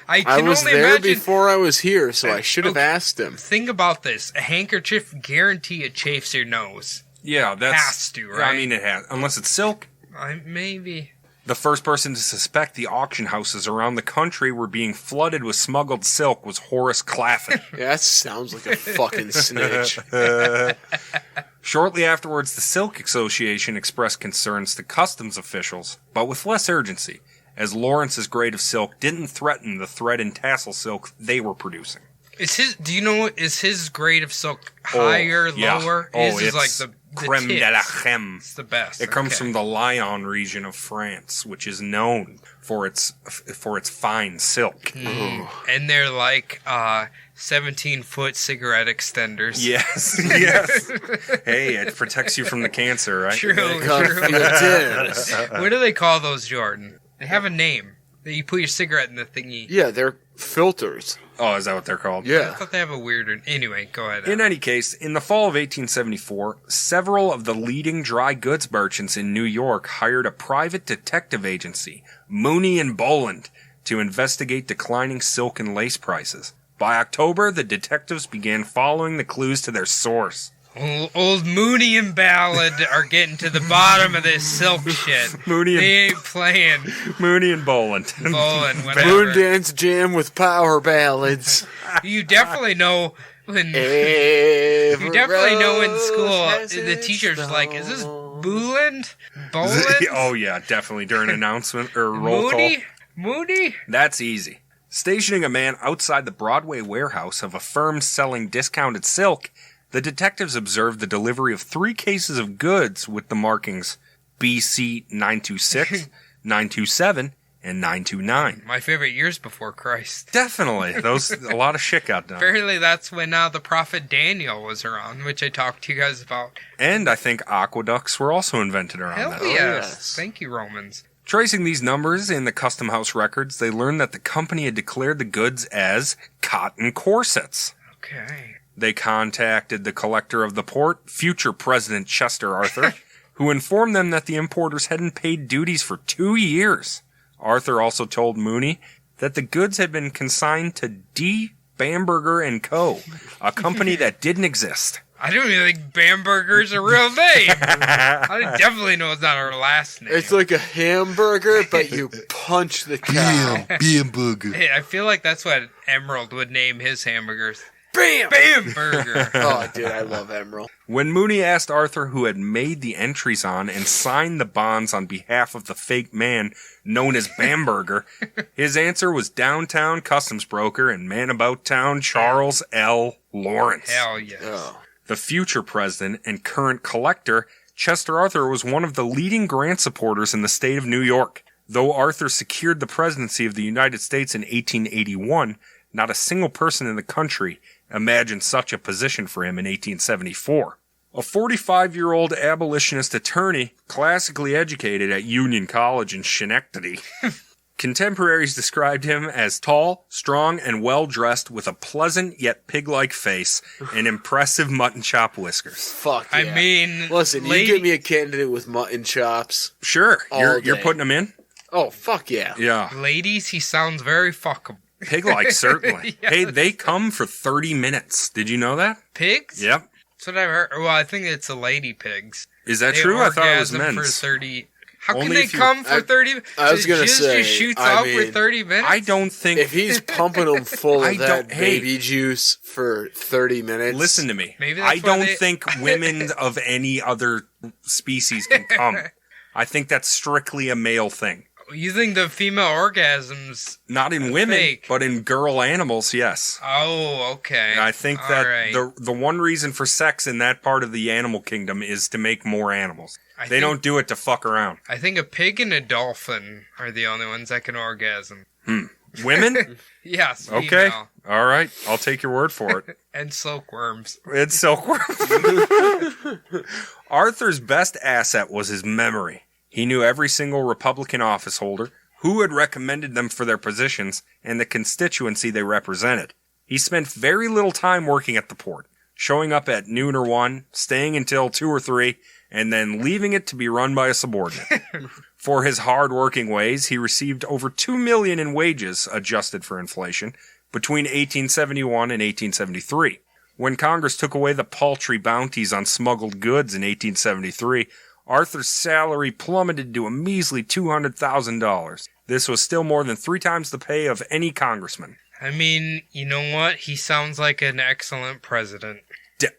I
I was
only
there
imagine.
before I was here, so I should have
Okay.
asked him.
Think about this. A handkerchief guarantee it chafes your nose.
Yeah, that's...
Has to, right?
I mean, it has. Unless it's silk.
Maybe.
The first person to suspect the auction houses around the country were being flooded with smuggled silk was Horace Claffin.
Yeah, that sounds like a fucking snitch.
Shortly afterwards, the Silk Association expressed concerns to customs officials, but with less urgency, as Lawrence's grade of silk didn't threaten the thread and tassel silk they were producing.
Is his grade of silk higher,
yeah.
lower?
Oh,
His is
it's
the
creme
tits.
de la creme.
It's the best.
It comes
Okay.
from the Lyon region of France, which is known for its fine silk.
And they're 17-foot cigarette extenders.
Yes, yes. Hey, it protects you from the cancer, right?
True,
Cut
true.
your tits.
What do they call those, Jordan? They have a name. That you put your cigarette in the thingy.
Yeah, they're filters.
Oh, is that what they're called?
I
Yeah.
thought they have a weirder... Anyway, go ahead.
In any case, in the fall of 1874, several of the leading dry goods merchants in New York hired a private detective agency, Mooney and Boland, to investigate declining silk and lace prices. By October, the detectives began following the clues to their source.
Old Mooney and Ballad are getting to the bottom of this silk shit.
Mooney
They ain't playing.
Mooney and Boland.
Bowling, whatever.
Moondance Jam with power ballads.
You definitely know when...
Every
You definitely know in
rose
school,
has
the
its
teacher's like, is this
thorn.
Booland? Boland?
Oh, yeah, definitely during announcement or roll call.
Moody?
That's easy. Stationing a man outside the Broadway warehouse of a firm selling discounted silk, the detectives observed the delivery of 3 cases of goods with the markings BC 926, 927, and 929.
My favorite years before Christ.
Definitely. A lot of shit got done.
Apparently that's when the prophet Daniel was around, which I talked to you guys about.
And I think aqueducts were also invented around
Hell
that.
yes.
yes.
Thank you, Romans.
Tracing these numbers in the custom house records, they learned that the company had declared the goods as cotton corsets.
Okay.
They contacted the collector of the port, future President Chester Arthur, who informed them that the importers hadn't paid duties for 2 years. Arthur also told Mooney that the goods had been consigned to D. Bamberger & Co., a company that didn't exist.
I don't even think Bamberger's a real name. I definitely know it's not her last name.
It's like a hamburger, but you punch the cow.
Bamberger.
Hey, I feel like that's what Emerald would name his hamburgers.
Bam!
Bamberger.
Oh, dude, I love Emerald.
When Mooney asked Arthur who had made the entries on and signed the bonds on behalf of the fake man known as Bamberger, his answer was downtown customs broker and man about town Charles L. Lawrence.
Hell yes.
Oh.
The future president and current collector, Chester Arthur was one of the leading grant supporters in the state of New York. Though Arthur secured the presidency of the United States in 1881, not a single person in the country imagined such a position for him in 1874. A 45-year-old abolitionist attorney, classically educated at Union College in Schenectady, contemporaries described him as tall, strong, and well-dressed with a pleasant yet pig-like face and impressive mutton chop whiskers.
Fuck yeah.
I mean,
Listen, you give me a candidate with mutton chops.
Sure, you're
day.
putting him in?
Oh, fuck yeah.
Yeah.
ladies, he sounds very fuckable.
Pig-like, certainly.
Yes.
Hey, they come for 30 minutes. Did you know that?
Pigs?
Yep.
That's what I've heard. Well, I think it's the lady pigs.
Is that
They
true? I thought it was
orgasm for
men's.
30. How can
Only
they
if you-
come for 30?
I was
The
gonna
jizz
say,
just shoots
I
out for
mean,
30 minutes?
I don't think...
If he's pumping them full
I
of that
don't- hey.
baby juice for 30 minutes.
Listen to me.
Maybe that's
I
why
don't
they-
think women of any other species can come. I think that's strictly a male thing.
You think the female orgasms...
Not in women,
fake.
but in girl animals, yes.
Oh, okay.
I think
All
that
right.
the one reason for sex in that part of the animal kingdom is to make more animals.
I
They
think-
don't do it to fuck around.
I think a pig and a dolphin are the only ones that can orgasm.
Women?
Yes,
Okay.
female.
All right. I'll take your word for it.
And silkworms.
It's silkworm. Arthur's best asset was his memory. He knew every single Republican office holder, who had recommended them for their positions, and the constituency they represented. He spent very little time working at the port, showing up at noon or 1, staying until 2 or 3, and then leaving it to be run by a subordinate. For his hard-working ways, he received over $2 million in wages, adjusted for inflation, between 1871 and 1873. When Congress took away the paltry bounties on smuggled goods in 1873, Arthur's salary plummeted to a measly $200,000. This was still more than 3 times the pay of any congressman.
I mean, you know what? He sounds like an excellent president.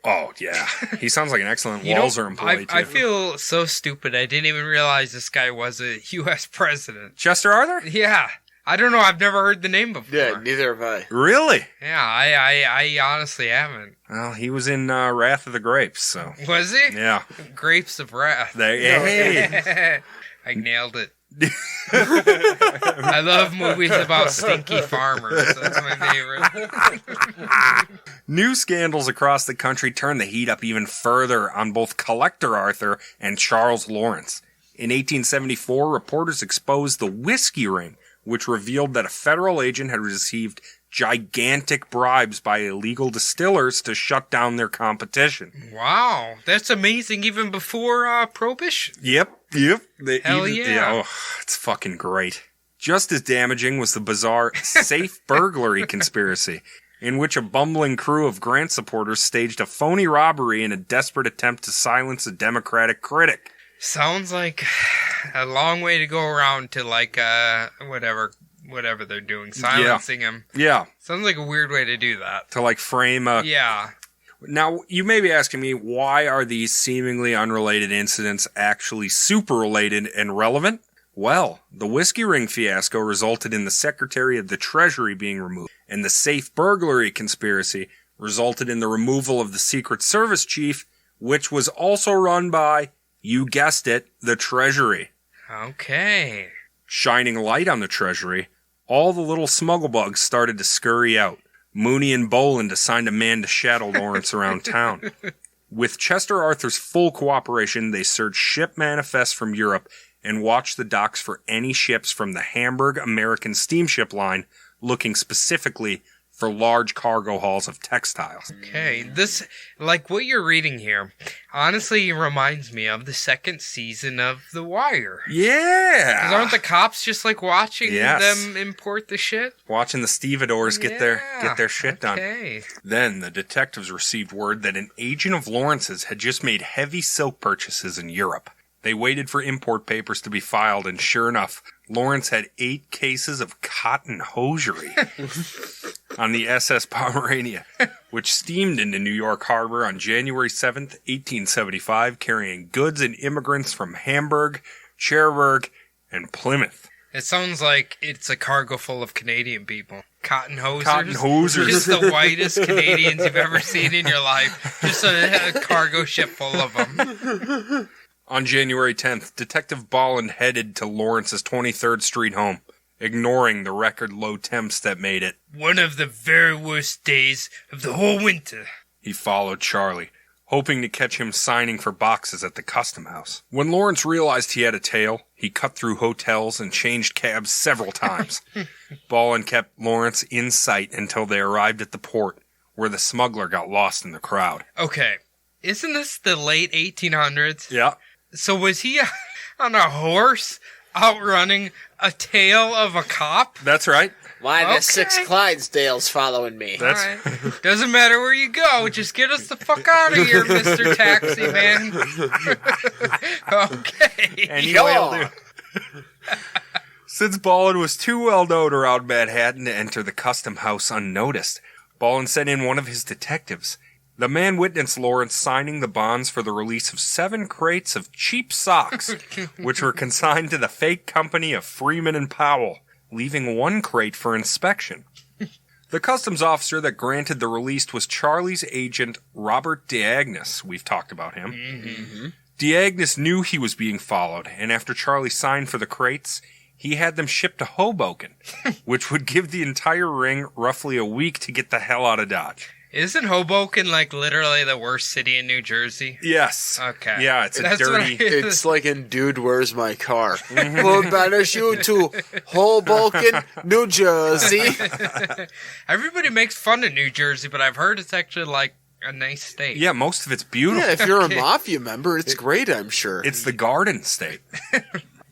Oh, yeah. He sounds like an excellent
You know,
Walzer employee, too.
I feel so stupid. I didn't even realize this guy was a U.S. president.
Chester Arthur?
Yeah. I don't know. I've never heard the name before.
Yeah, neither have I.
Really?
Yeah, I honestly haven't.
Well, he was in Wrath of the Grapes, so...
Was he?
Yeah.
Grapes of Wrath.
Hey!
I nailed it. I love movies about stinky farmers. That's my favorite.
New scandals across the country turned the heat up even further on both Collector Arthur and Charles Lawrence. In 1874, reporters exposed the whiskey ring, which revealed that a federal agent had received gigantic bribes by illegal distillers to shut down their competition.
Wow, that's amazing. Even before Prohibition.
Yep.
Hell yeah.
Oh, it's fucking great. Just as damaging was the bizarre safe burglary conspiracy. in which a bumbling crew of Grant supporters staged a phony robbery in a desperate attempt to silence a Democratic critic.
Sounds like a long way to go around to, like, whatever they're doing, silencing him.
Yeah.
Sounds like a weird way to do that.
To, like, frame a...
Yeah.
Now, you may be asking me, why are these seemingly unrelated incidents actually super related and relevant? Well, the whiskey ring fiasco resulted in the Secretary of the Treasury being removed, and the safe burglary conspiracy resulted in the removal of the Secret Service chief, which was also run by, you guessed it, the Treasury.
Okay.
Shining light on the Treasury, all the little smuggle bugs started to scurry out. Mooney and Boland assigned a man to shadow Lawrence around town. With Chester Arthur's full cooperation, they searched ship manifests from Europe and watched the docks for any ships from the Hamburg American Steamship Line looking specifically for large cargo hauls of textiles.
Okay, this, like what you're reading here, honestly reminds me of the second season of The Wire.
Yeah!
'Cause aren't the cops just like watching them import the shit?
Watching the stevedores get their shit done.
Okay.
Then the detectives received word that an agent of Lawrence's had just made heavy silk purchases in Europe. They waited for import papers to be filed, and sure enough, Lawrence had 8 cases of cotton hosiery on the SS Pomerania, which steamed into New York Harbor on January 7th, 1875, carrying goods and immigrants from Hamburg, Cherbourg, and Plymouth.
It sounds like it's a cargo full of Canadian people. Cotton hosers.
Cotton hosers.
Just the whitest Canadians you've ever seen in your life. Just a cargo ship full of them.
On January 10th, Detective Bolland headed to Lawrence's 23rd Street home, ignoring the record low temps that made it
one of the very worst days of the whole winter.
He followed Charlie, hoping to catch him signing for boxes at the custom house. When Lawrence realized he had a tail, he cut through hotels and changed cabs several times. Bolland kept Lawrence in sight until they arrived at the port, where the smuggler got lost in the crowd.
Okay, isn't this the late 1800s?
Yeah.
So was he on a horse outrunning a tail of a cop?
That's right.
Why the 6 Clydesdales following me?
That's
right. Doesn't matter where you go, just get us the fuck out of here, Mr. Taxi Man. Okay.
And you will do. Since Bolland was too well known around Manhattan to enter the custom house unnoticed, Bolland sent in one of his detectives. The man witnessed Lawrence signing the bonds for the release of 7 crates of cheap socks, which were consigned to the fake company of Freeman and Powell, leaving 1 crate for inspection. The customs officer that granted the release was Charlie's agent, Robert Diagnes. We've talked about him.
Mm-hmm.
Diagnes knew he was being followed, and after Charlie signed for the crates, he had them shipped to Hoboken, which would give the entire ring roughly a week to get the hell out of Dodge.
Isn't Hoboken, like, literally the worst city in New Jersey?
Yes.
Okay.
Yeah, it's a dirty...
It's like in Dude, Where's My Car? We'll banish you to Hoboken, New Jersey.
Everybody makes fun of New Jersey, but I've heard it's actually, like, a nice state.
Yeah, most of it's beautiful.
Yeah, if you're a mafia member, it's great, I'm sure.
It's the Garden State.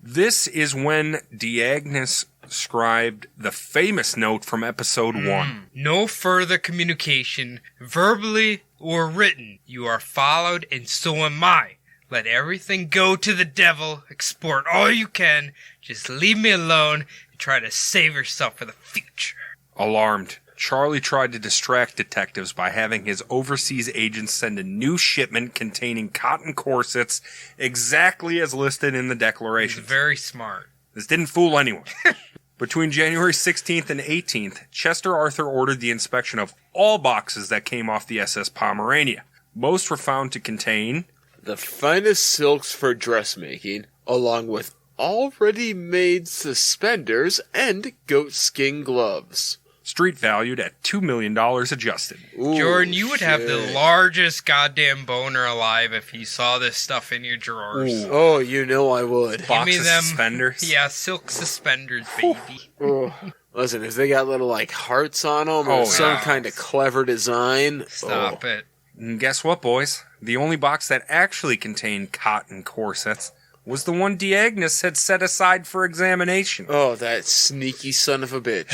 This is when Diagnes scribed the famous note from episode 1.
No further communication, verbally or written. You are followed, and so am I. Let everything go to the devil. Export all you can. Just leave me alone and try to save yourself for the future.
Alarmed, Charlie tried to distract detectives by having his overseas agents send a new shipment containing cotton corsets exactly as listed in the declaration.
Very smart.
This didn't fool anyone. Between January 16th and 18th, Chester Arthur ordered the inspection of all boxes that came off the SS Pomerania. Most were found to contain
the finest silks for dressmaking, along with already made suspenders and goatskin gloves.
Street valued at $2 million adjusted.
Ooh, Jordan, you would have the largest goddamn boner alive if you saw this stuff in your drawers.
Ooh. Oh, you know I would.
Box of suspenders?
Yeah, silk suspenders, baby.
Listen, if they got little, like, hearts on them or some kind of clever design...
Stop it.
And guess what, boys? The only box that actually contained cotton corsets was the one Diagnes had set aside for examination.
Oh, that sneaky son of a bitch.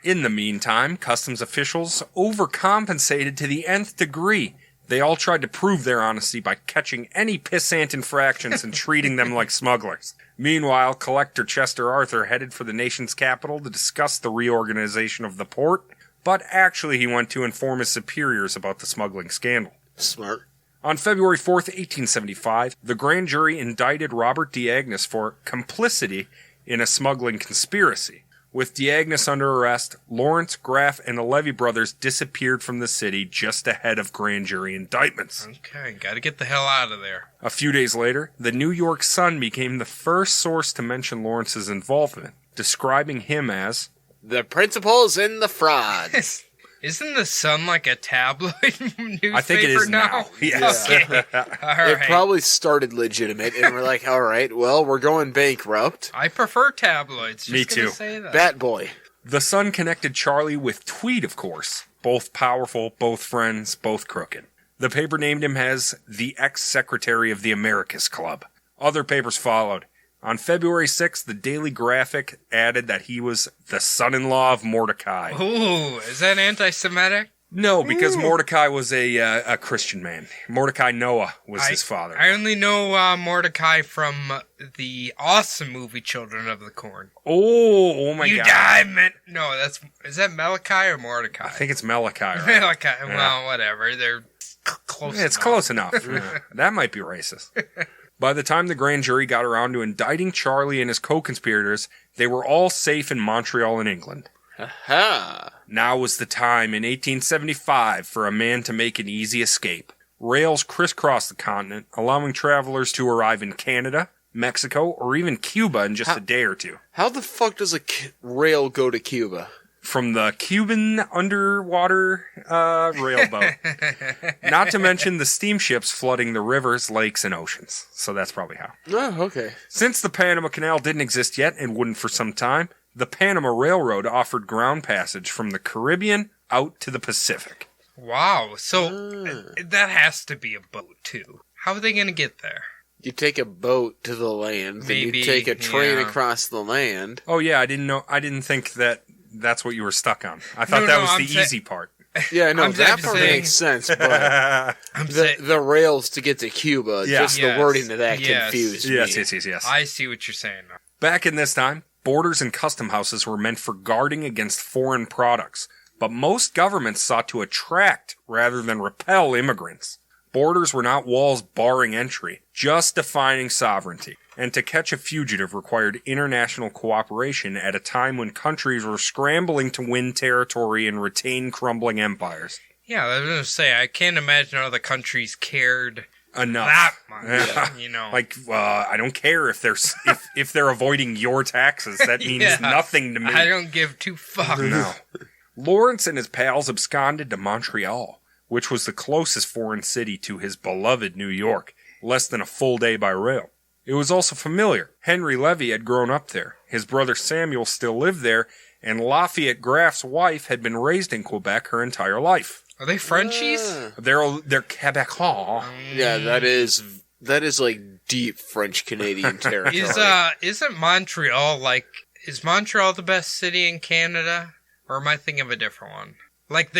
In the meantime, customs officials overcompensated to the nth degree. They all tried to prove their honesty by catching any pissant infractions and treating them like smugglers. Meanwhile, Collector Chester Arthur headed for the nation's capital to discuss the reorganization of the port, but actually he went to inform his superiors about the smuggling scandal.
Smart.
On February 4th, 1875, the grand jury indicted Robert D'Agnes for complicity in a smuggling conspiracy. With D'Agnes under arrest, Lawrence, Graff, and the Levy brothers disappeared from the city just ahead of grand jury indictments.
Okay, gotta get the hell out of there.
A few days later, the New York Sun became the first source to mention Lawrence's involvement, describing him as
The principals in the frauds.
Isn't the Sun like a tabloid newspaper
I think it is now. Yes.
Okay. All right.
It probably started legitimate, and we're like, all right, well, we're going bankrupt.
I prefer tabloids. Just
Me
gonna
too.
Say that.
Bat Boy.
The Sun connected Charlie with Tweed, of course. Both powerful, both friends, both crooked. The paper named him as the ex-secretary of the Americas Club. Other papers followed. On February 6th, the Daily Graphic added that he was the son-in-law of Mordecai.
Ooh, is that anti-Semitic?
No, because Mordecai was a Christian man. Mordecai Noah was his father.
I only know Mordecai from the awesome movie Children of the Corn.
Oh my
You
God.
die, man. No, is that Malachi or Mordecai?
I think it's Malachi, right?
Malachi.
Yeah.
Well, whatever. They're close.
It's
enough.
close enough. Yeah. That might be racist. By the time the grand jury got around to indicting Charlie and his co-conspirators, they were all safe in Montreal in England.
Ha!
Now was the time in 1875 for a man to make an easy escape. Rails crisscrossed the continent, allowing travelers to arrive in Canada, Mexico, or even Cuba in just a day or two.
How the fuck does a rail go to Cuba?
From the Cuban underwater railboat. Not to mention the steamships flooding the rivers, lakes, and oceans. So that's probably how.
Oh, okay.
Since the Panama Canal didn't exist yet and wouldn't for some time, the Panama Railroad offered ground passage from the Caribbean out to the Pacific.
Wow. So that has to be a boat too. How are they going to get there?
You take a boat to the land, then
Maybe,
you take a train
yeah.
across the land.
Oh yeah, I didn't think that that's what you were stuck on. I thought
No,
that
no,
was
I'm
the
sa-
easy part.
Yeah, no,
I'm
that
just
part
saying-
makes sense, but
I'm saying,
the rails to get to Cuba,
Yeah.
just
Yes,
the wording of that
yes.
confused me.
Yes.
I see what you're saying now.
Back in this time, borders and custom houses were meant for guarding against foreign products, but most governments sought to attract rather than repel immigrants. Borders were not walls barring entry, just defining sovereignty. And to catch a fugitive required international cooperation at a time when countries were scrambling to win territory and retain crumbling empires.
Yeah, I was going to say, I can't imagine other countries cared
Enough.
that much, you know.
Like, I don't care if they're if they're avoiding your taxes. That means
Yeah.
nothing to me.
I don't give two fucks.
No. Lawrence and his pals absconded to Montreal, which was the closest foreign city to his beloved New York, less than a full day by rail. It was also familiar. Henry Levy had grown up there. His brother Samuel still lived there, and Lafayette Graff's wife had been raised in Quebec her entire life.
Are they Frenchies?
They're Quebecois.
Yeah, that is like deep French Canadian territory.
Isn't Montreal is Montreal the best city in Canada? Or am I thinking of a different one? Like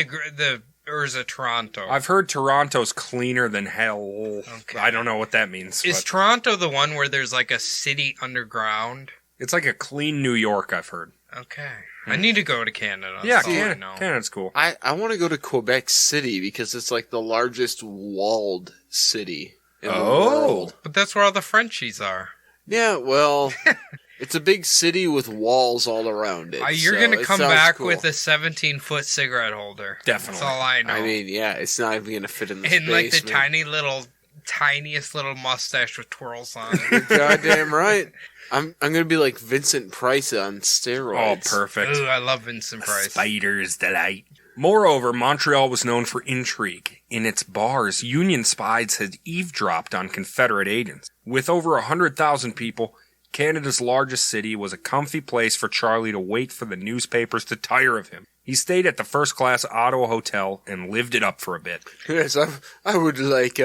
or is it Toronto?
I've heard Toronto's cleaner than hell.
Okay.
I don't know what that means.
Is
But
Toronto the one where there's like a city underground?
it's like a clean New York, I've heard.
Okay. I need to go to Canada.
Yeah,
That's all I know.
Canada's cool.
I want to go to Quebec City because it's like the largest walled city in the world.
But that's where all the Frenchies are.
Yeah, well, it's a big city with walls all around it.
You're
so
going to
it
come
sounds
back
cool.
with a 17-foot cigarette holder.
Definitely.
That's all I know.
I mean, yeah, it's not even going to fit in the
and like the
basement.
tiniest little mustache with twirls on it.
Goddamn right. I'm gonna be like Vincent Price on
Oh,
steroids.
perfect.
Ooh, I love Vincent Price.
Spider's delight. Moreover, Montreal was known for intrigue. In its bars, Union spies had eavesdropped on Confederate agents. With over 100,000 people, Canada's largest city was a comfy place for Charlie to wait for the newspapers to tire of him. He stayed at the first-class Ottawa Hotel and lived it up for a bit.
Yes, I would like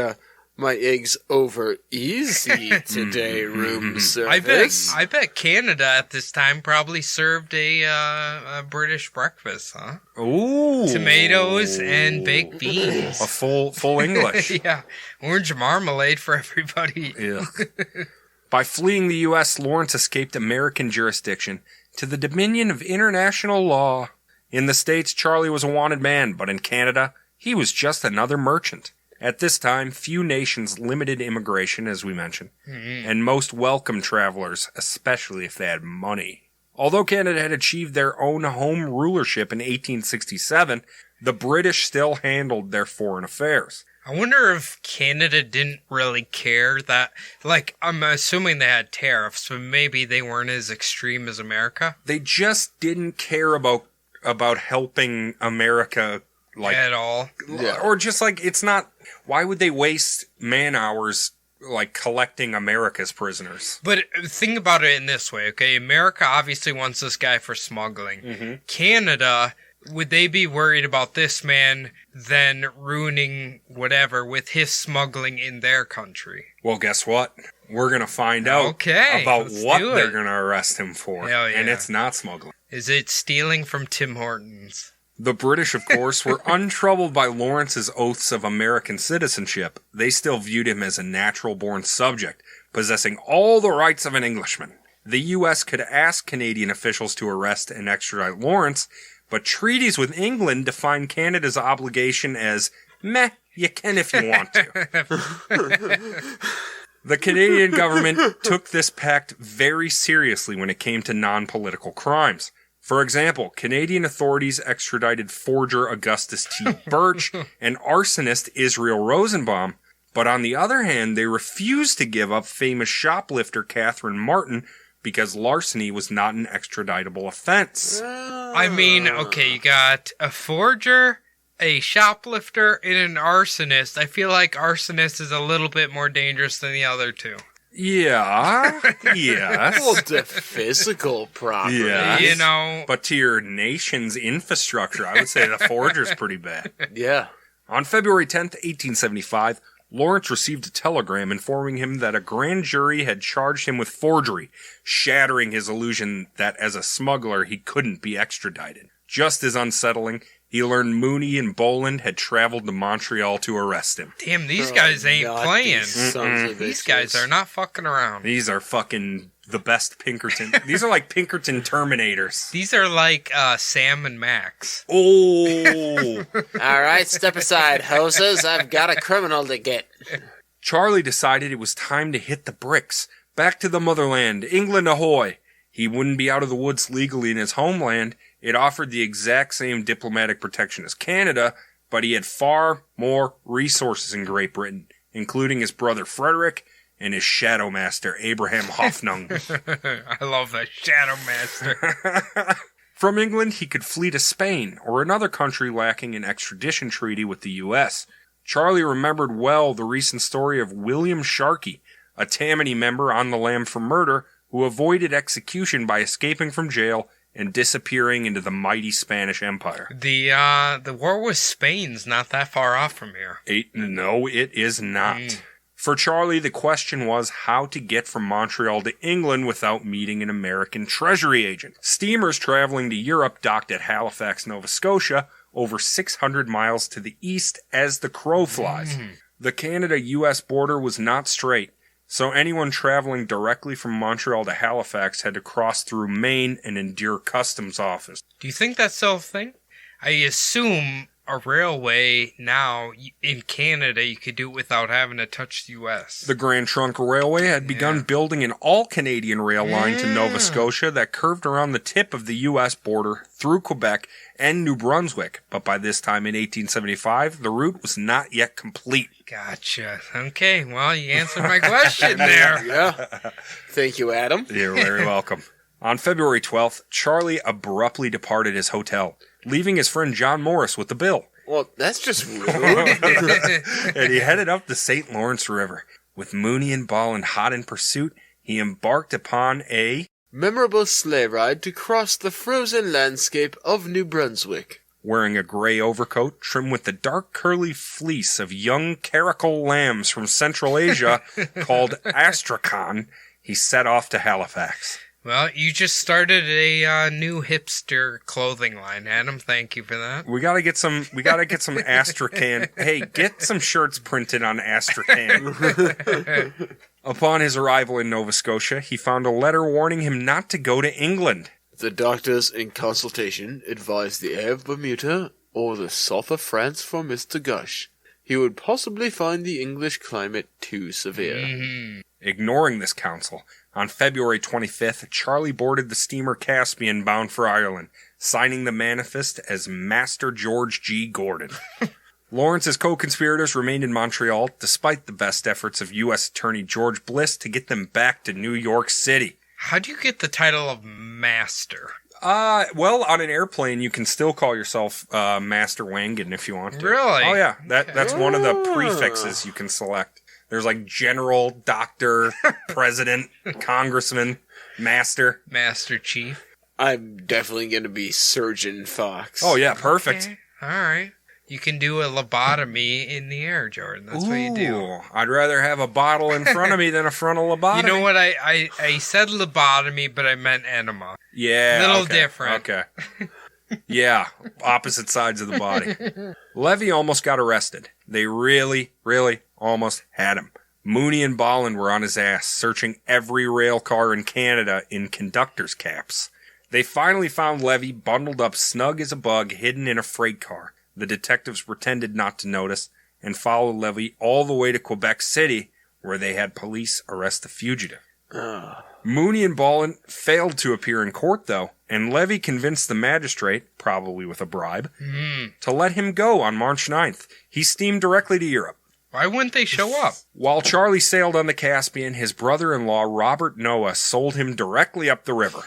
My eggs over easy today, room service.
I bet Canada at this time probably served a British breakfast, huh?
Ooh.
Tomatoes and baked beans.
A full English.
Yeah. Orange marmalade for everybody.
Yeah. By fleeing the U.S., Lawrence escaped American jurisdiction to the dominion of international law. In the States, Charlie was a wanted man, but in Canada, he was just another merchant. At this time, few nations limited immigration, as we mentioned, and most welcomed travelers, especially if they had money. Although Canada had achieved their own home rulership in 1867, the British still handled their foreign affairs.
I wonder if Canada didn't really care that, like, I'm assuming they had tariffs, but maybe they weren't as extreme as America.
They just didn't care about helping America, like,
at all.
Yeah.
Or just like, it's not, why would they waste man hours like collecting America's prisoners?
But think about it in this way, okay? America obviously wants this guy for smuggling. Canada, would they be worried about this man then ruining whatever with his smuggling in their country?
Well, guess what? We're going to find out
Okay,
about
let's
what
do
they're
it.
going to arrest him for.
Hell yeah.
And it's not smuggling.
Is it stealing from Tim Hortons?
The British, of course, were untroubled by Lawrence's oaths of American citizenship. They still viewed him as a natural-born subject, possessing all the rights of an Englishman. The U.S. could ask Canadian officials to arrest and extradite Lawrence, but treaties with England define Canada's obligation as, meh, you can if you want to. The Canadian government took this pact very seriously when it came to non-political crimes. For example, Canadian authorities extradited forger Augustus T. Birch and arsonist Israel Rosenbaum, but on the other hand, they refused to give up famous shoplifter Catherine Martin because larceny was not an extraditable offense.
I mean, okay, you got a forger, a shoplifter, and an arsonist. I feel like arsonist is a little bit more dangerous than the other two.
Yeah, yes.
Well, the physical property.
Yeah.
You know,
But to your nation's infrastructure, I would say the forger's pretty bad.
Yeah.
On February 10th, 1875, Lawrence received a telegram informing him that a grand jury had charged him with forgery, shattering his illusion that as a smuggler he couldn't be extradited. Just as unsettling, he learned Mooney and Boland had traveled to Montreal to arrest him.
damn, these guys ain't
God,
playing.
These, sons of
These
bitches.
guys are not fucking around.
These are fucking the best Pinkerton. These are like Pinkerton Terminators.
These are like Sam and Max.
Oh!
All right, step aside, hoses. I've got a criminal to get.
Charlie decided it was time to hit the bricks. Back to the motherland. England ahoy! He wouldn't be out of the woods legally in his homeland. It offered the exact same diplomatic protection as Canada, but he had far more resources in Great Britain, including his brother Frederick and his shadow master Abraham Hoffnung.
I love that Shadow Master.
From England, he could flee to Spain or another country lacking an extradition treaty with the U.S. Charlie remembered well the recent story of William Sharkey, a Tammany member on the lam for murder who avoided execution by escaping from jail and disappearing into the mighty Spanish Empire.
The war with Spain's not that far off from here.
No, it is not. For Charlie, the question was how to get from Montreal to England without meeting an American treasury agent. Steamers traveling to Europe docked at Halifax, Nova Scotia, over 600 miles to the east as the crow flies. The Canada-U.S. border was not straight, so anyone traveling directly from Montreal to Halifax had to cross through Maine and endure customs office.
Do you think that's still a thing? I assume a railway now in Canada, you could do it without having to touch the U.S.
The Grand Trunk Railway had begun building an all-Canadian rail line to Nova Scotia that curved around the tip of the U.S. border through Quebec and New Brunswick, but by this time in 1875, the route was not yet complete.
Gotcha. Okay, well, you answered my question there.
Yeah. Thank you, Adam.
You're very welcome. On February 12th, Charlie abruptly departed his hotel, leaving his friend John Morris with the bill.
Well, that's just rude.
And he headed up the St. Lawrence River. With Mooney and Boland hot in pursuit, he embarked upon a
memorable sleigh ride to cross the frozen landscape of New Brunswick.
wearing a gray overcoat trimmed with the dark curly fleece of young caracal lambs from Central Asia called Astrakhan. He set off to Halifax.
Well, you just started a new hipster clothing line, Adam. Thank you for that.
We gotta get some Astrakhan. Hey, get some shirts printed on Astrakhan. Upon his arrival in Nova Scotia, he found a letter warning him not to go to England.
The doctors in consultation advised the air of Bermuda or the south of France for Mr. Gush. He would possibly find the English climate too severe.
Mm-hmm.
Ignoring this counsel, on February 25th, Charlie boarded the steamer Caspian bound for Ireland, signing the manifest as Master George G. Gordon. Lawrence's co-conspirators remained in Montreal despite the best efforts of U.S. Attorney George Bliss to get them back to New York City.
How do you get the title of Master?
Well, on an airplane, you can still call yourself Master Wangan if you want to.
Really?
Oh, yeah. That's one of the prefixes you can select. There's like General, Doctor, President, Congressman, Master.
Master Chief.
I'm definitely going to be Surgeon Fox.
Oh, yeah. Perfect.
Okay. All right. You can do a lobotomy in the air, Jordan. That's what you do.
Ooh, I'd rather have a bottle in front of me than a frontal lobotomy.
You know what? I said lobotomy, but I meant enema.
Yeah.
Little
okay,
different.
Okay. Yeah. Opposite sides of the body. Levy almost got arrested. They really, really almost had him. Mooney and Bolland were on his ass, searching every rail car in Canada in conductor's caps. They finally found Levy bundled up snug as a bug, hidden in a freight car. The detectives pretended not to notice and followed Levy all the way to Quebec City, where they had police arrest the fugitive. Mooney and Bolland failed to appear in court, though, and Levy convinced the magistrate, probably with a bribe, to let him go on March 9th. He steamed directly to Europe.
Why wouldn't they show up?
While Charlie sailed on the Caspian, his brother-in-law, Robert Noah, sold him directly up the river.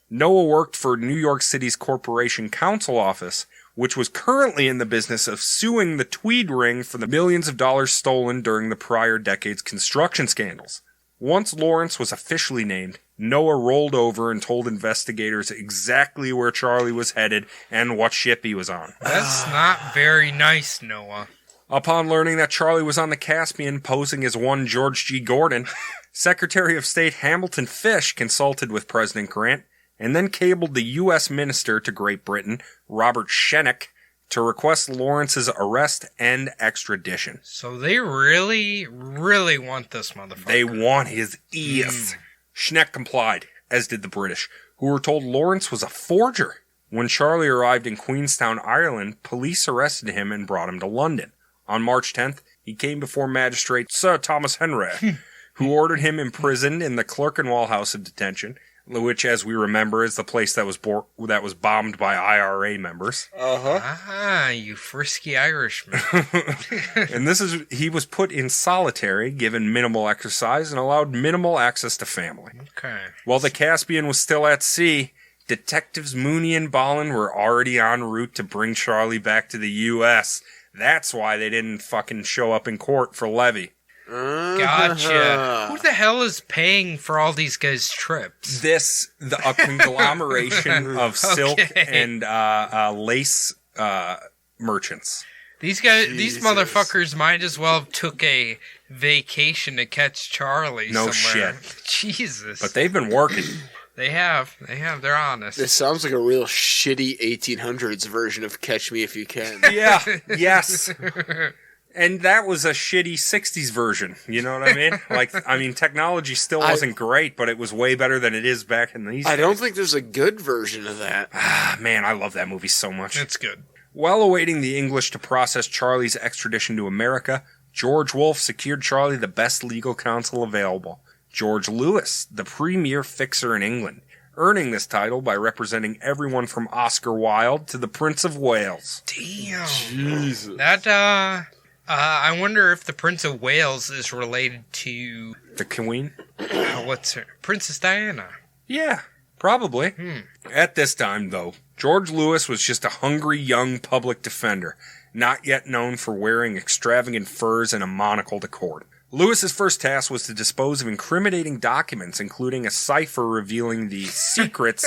Noah worked for New York City's Corporation Counsel Office, which was currently in the business of suing the Tweed Ring for the millions of dollars stolen during the prior decade's construction scandals. Once Lawrence was officially named, Noah rolled over and told investigators exactly where Charlie was headed and what ship he was on.
That's not very nice, Noah.
Upon learning that Charlie was on the Caspian posing as one George G. Gordon, Secretary of State Hamilton Fish consulted with President Grant and then cabled the U.S. Minister to Great Britain, Robert Shennick, to request Lawrence's arrest and extradition.
So they really, really want this motherfucker.
They want his ears. Schneck complied, as did the British, who were told Lawrence was a forger. When Charlie arrived in Queenstown, Ireland, police arrested him and brought him to London. On March 10th, he came before Magistrate Sir Thomas Henry, who ordered him imprisoned in the Clerkenwell House of Detention, which, as we remember, is the place that was bombed by IRA members.
Ah, you frisky Irishman.
And he was put in solitary, given minimal exercise, and allowed minimal access to family.
Okay.
While the Caspian was still at sea, Detectives Mooney and Bolland were already en route to bring Charlie back to the U.S. That's why they didn't fucking show up in court for Levy.
Gotcha. Who the hell is paying for all these guys' trips?
A conglomeration of silk and lace merchants.
These motherfuckers might as well have took a vacation to catch Charlie
No
somewhere.
shit.
Jesus.
But they've been working.
They have. They're honest.
This sounds like a real shitty 1800s version of Catch Me If You Can.
Yeah, yes. And that was a shitty 60s version. You know what I mean? Technology still wasn't great, but it was way better than it is back in these days.
I don't think there's a good version of that.
Man, I love that movie so much.
It's good.
While awaiting the English to process Charlie's extradition to America, George Wolfe secured Charlie the best legal counsel available, George Lewis, the premier fixer in England, earning this title by representing everyone from Oscar Wilde to the Prince of Wales.
Damn.
Jesus.
That, I wonder if the Prince of Wales is related to...
The Queen?
What's her... Princess Diana.
Yeah, probably. At this time, though, George Lewis was just a hungry young public defender, not yet known for wearing extravagant furs and a monocle to court. Lewis's first task was to dispose of incriminating documents, including a cipher revealing the secrets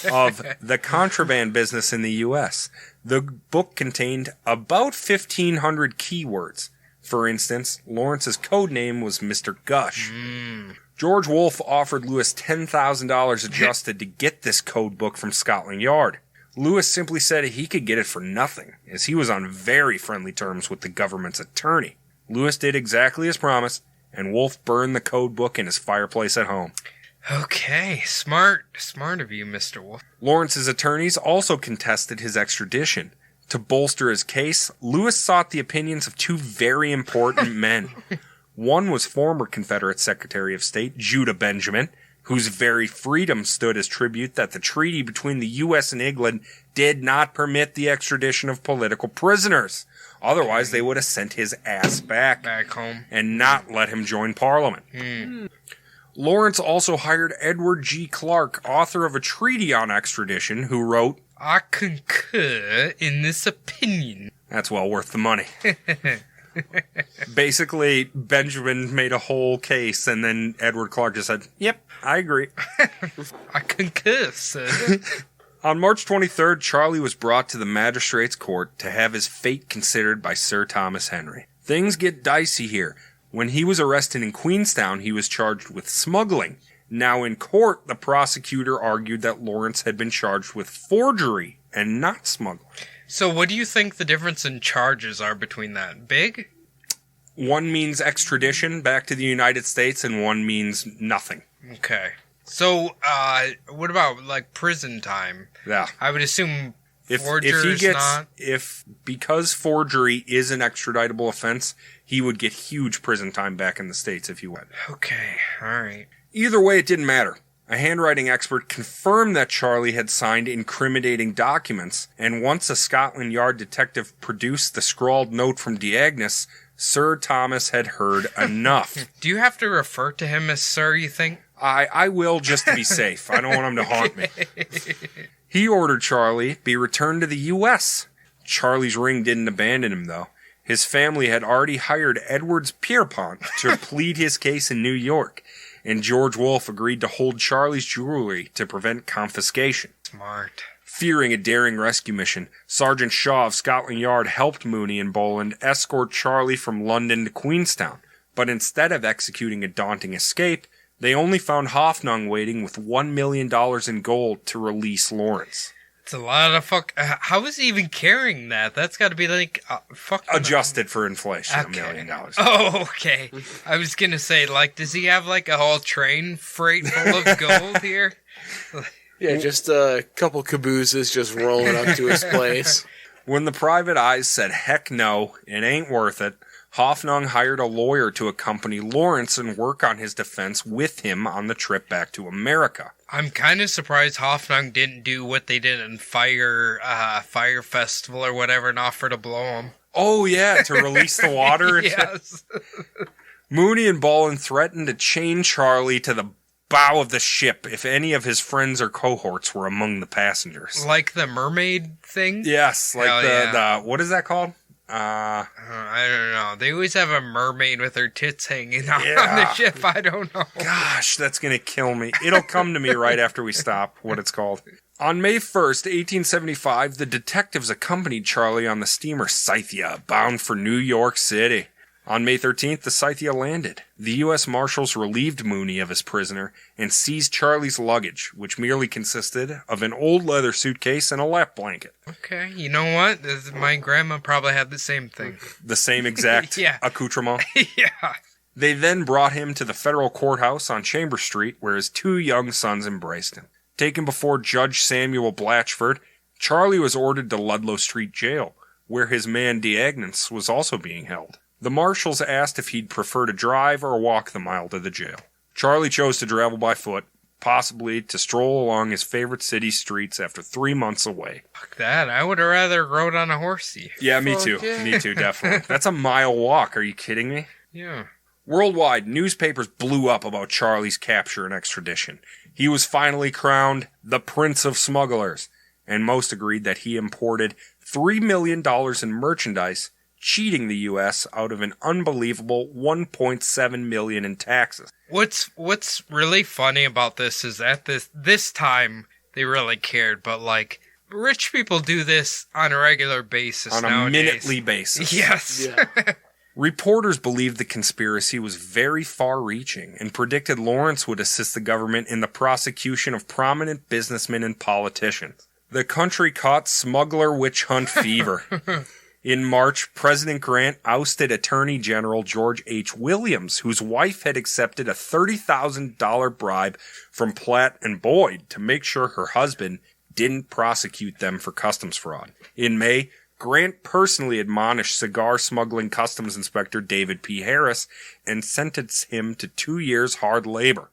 of the contraband business in the U.S. The book contained about 1,500 keywords. For instance, Lawrence's code name was Mr. Gush. George Wolfe offered Lewis $10,000 adjusted to get this code book from Scotland Yard. Lewis simply said he could get it for nothing, as he was on very friendly terms with the government's attorney. Lewis did exactly as promised, and Wolfe burned the code book in his fireplace at home.
Okay, smart of you, Mr. Wolfe.
Lawrence's attorneys also contested his extradition. To bolster his case, Lewis sought the opinions of two very important men. One was former Confederate Secretary of State Judah Benjamin, whose very freedom stood as tribute that the treaty between the U.S. and England did not permit the extradition of political prisoners. Otherwise, they would have sent his ass back
home
and not let him join Parliament. Lawrence also hired Edward G. Clark, author of a treaty on extradition, who wrote,
I concur in this opinion.
That's well worth the money. Basically, Benjamin made a whole case, and then Edward Clark just said, yep, I agree.
I concur, sir.
On March 23rd, Charlie was brought to the magistrate's court to have his fate considered by Sir Thomas Henry. Things get dicey here. When he was arrested in Queenstown, he was charged with smuggling. Now in court, the prosecutor argued that Lawrence had been charged with forgery and not smuggling.
So what do you think the difference in charges are between that? Big?
One means extradition back to the United States, and one means nothing.
Okay. So, what about, like, prison time?
Yeah.
I would assume forger's not...
Because forgery is an extraditable offense, he would get huge prison time back in the States if he went.
Okay, alright.
Either way, it didn't matter. A handwriting expert confirmed that Charlie had signed incriminating documents, and once a Scotland Yard detective produced the scrawled note from Diagnos, Sir Thomas had heard enough.
Do you have to refer to him as Sir, you think?
I will, just to be safe. I don't want him to haunt me. He ordered Charlie be returned to the U.S. Charlie's ring didn't abandon him, though. His family had already hired Edwards Pierpont to plead his case in New York, and George Wolfe agreed to hold Charlie's jewelry to prevent confiscation.
Smart.
Fearing a daring rescue mission, Sergeant Shaw of Scotland Yard helped Mooney and Boland escort Charlie from London to Queenstown, but instead of executing a daunting escape, they only found Hoffnung waiting with $1 million in gold to release Lawrence.
It's a lot of how is he even carrying that? That's got to be like
adjusted for inflation, okay. $1 million.
Oh, okay. I was gonna say, like, does he have like a whole train freight full of gold here?
Yeah, just a couple cabooses just rolling up to his place.
When the private eyes said, heck no, it ain't worth it, Hoffnung hired a lawyer to accompany Lawrence and work on his defense with him on the trip back to America.
I'm kind of surprised Hoffnung didn't do what they did in Fire Festival or whatever and offer to blow him.
Oh, yeah, to release the water?
Yes.
Mooney and Boland threatened to chain Charlie to the bow of the ship if any of his friends or cohorts were among the passengers.
Like the mermaid thing?
Yes, like the what is that called?
I don't know. They always have a mermaid with her tits hanging out on the ship. I don't know.
Gosh, that's going to kill me. It'll come to me right after we stop, what it's called. On May 1st, 1875, the detectives accompanied Charlie on the steamer Scythia, bound for New York City. On May 13th, the Scythia landed. The U.S. Marshals relieved Mooney of his prisoner and seized Charlie's luggage, which merely consisted of an old leather suitcase and a lap blanket.
Okay, you know what? My grandma probably had the same thing.
The same exact accoutrement?
Yeah.
They then brought him to the federal courthouse on Chambers Street, where his two young sons embraced him. Taken before Judge Samuel Blatchford, Charlie was ordered to Ludlow Street Jail, where his man Diagnos was also being held. The marshals asked if he'd prefer to drive or walk the mile to the jail. Charlie chose to travel by foot, possibly to stroll along his favorite city streets after 3 months away.
Fuck that. I would have rather rode on a horsey.
Yeah, me too. Yeah. Me too, definitely. That's a mile walk. Are you kidding me?
Yeah.
Worldwide, newspapers blew up about Charlie's capture and extradition. He was finally crowned the Prince of Smugglers, and most agreed that he imported $3 million in merchandise cheating the U.S. out of an unbelievable $1.7 million in taxes.
What's really funny about this is that this time they really cared, but like rich people do this on a regular basis
on a
nowadays.
minutely basis.
Yes.
Yeah.
Reporters believed the conspiracy was very far-reaching and predicted Lawrence would assist the government in the prosecution of prominent businessmen and politicians. The country caught smuggler witch hunt fever. In March, President Grant ousted Attorney General George H. Williams, whose wife had accepted a $30,000 bribe from Platt and Boyd to make sure her husband didn't prosecute them for customs fraud. In May, Grant personally admonished cigar smuggling customs inspector David P. Harris and sentenced him to 2 years hard labor.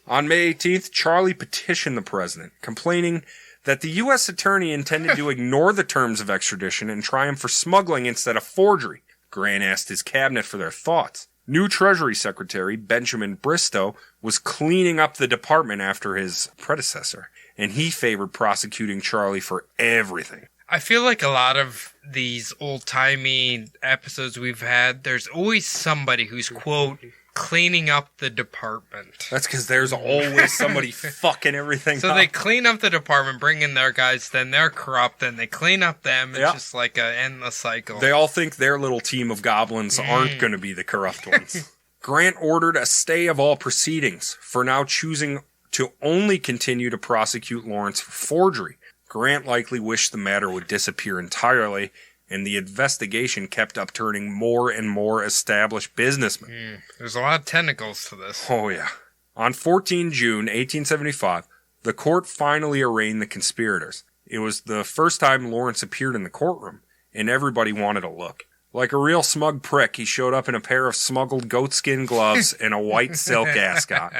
On May 18th, Charlie petitioned the president, complaining that the U.S. attorney intended to ignore the terms of extradition and try him for smuggling instead of forgery. Grant asked his cabinet for their thoughts. New Treasury Secretary Benjamin Bristow was cleaning up the department after his predecessor, and he favored prosecuting Charlie for everything.
I feel like a lot of these old-timey episodes we've had, there's always somebody who's, quote, cleaning up the department.
That's because there's always somebody fucking everything
So
up.
they clean up the department, bring in their guys, then they're corrupt, then they clean up them. It's just like an endless cycle.
They all think their little team of goblins aren't going to be the corrupt ones. Grant ordered a stay of all proceedings, for now choosing to only continue to prosecute Lawrence for forgery. Grant likely wished the matter would disappear entirely, and the investigation kept upturning more and more established businessmen.
There's a lot of tentacles to this.
Oh, yeah. On 14 June 1875, the court finally arraigned the conspirators. It was the first time Lawrence appeared in the courtroom, and everybody wanted a look. Like a real smug prick, he showed up in a pair of smuggled goatskin gloves and a white silk ascot.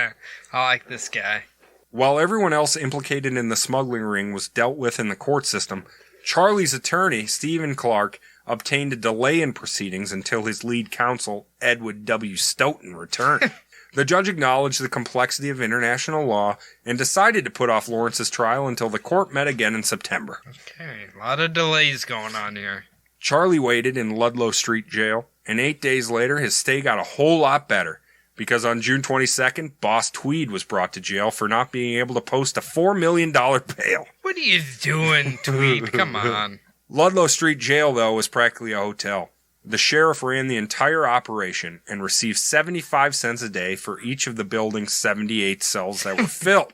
I like this guy.
While everyone else implicated in the smuggling ring was dealt with in the court system, Charlie's attorney, Stephen Clark, obtained a delay in proceedings until his lead counsel, Edward W. Stoughton, returned. The judge acknowledged the complexity of international law and decided to put off Lawrence's trial until the court met again in September.
Okay, a lot of delays going on here.
Charlie waited in Ludlow Street Jail, and 8 days later his stay got a whole lot better, because on June 22nd, Boss Tweed was brought to jail for not being able to post a $4 million bail.
What are you doing, Tweed? Come on.
Ludlow Street Jail, though, was practically a hotel. The sheriff ran the entire operation and received 75 cents a day for each of the building's 78 cells that were filled.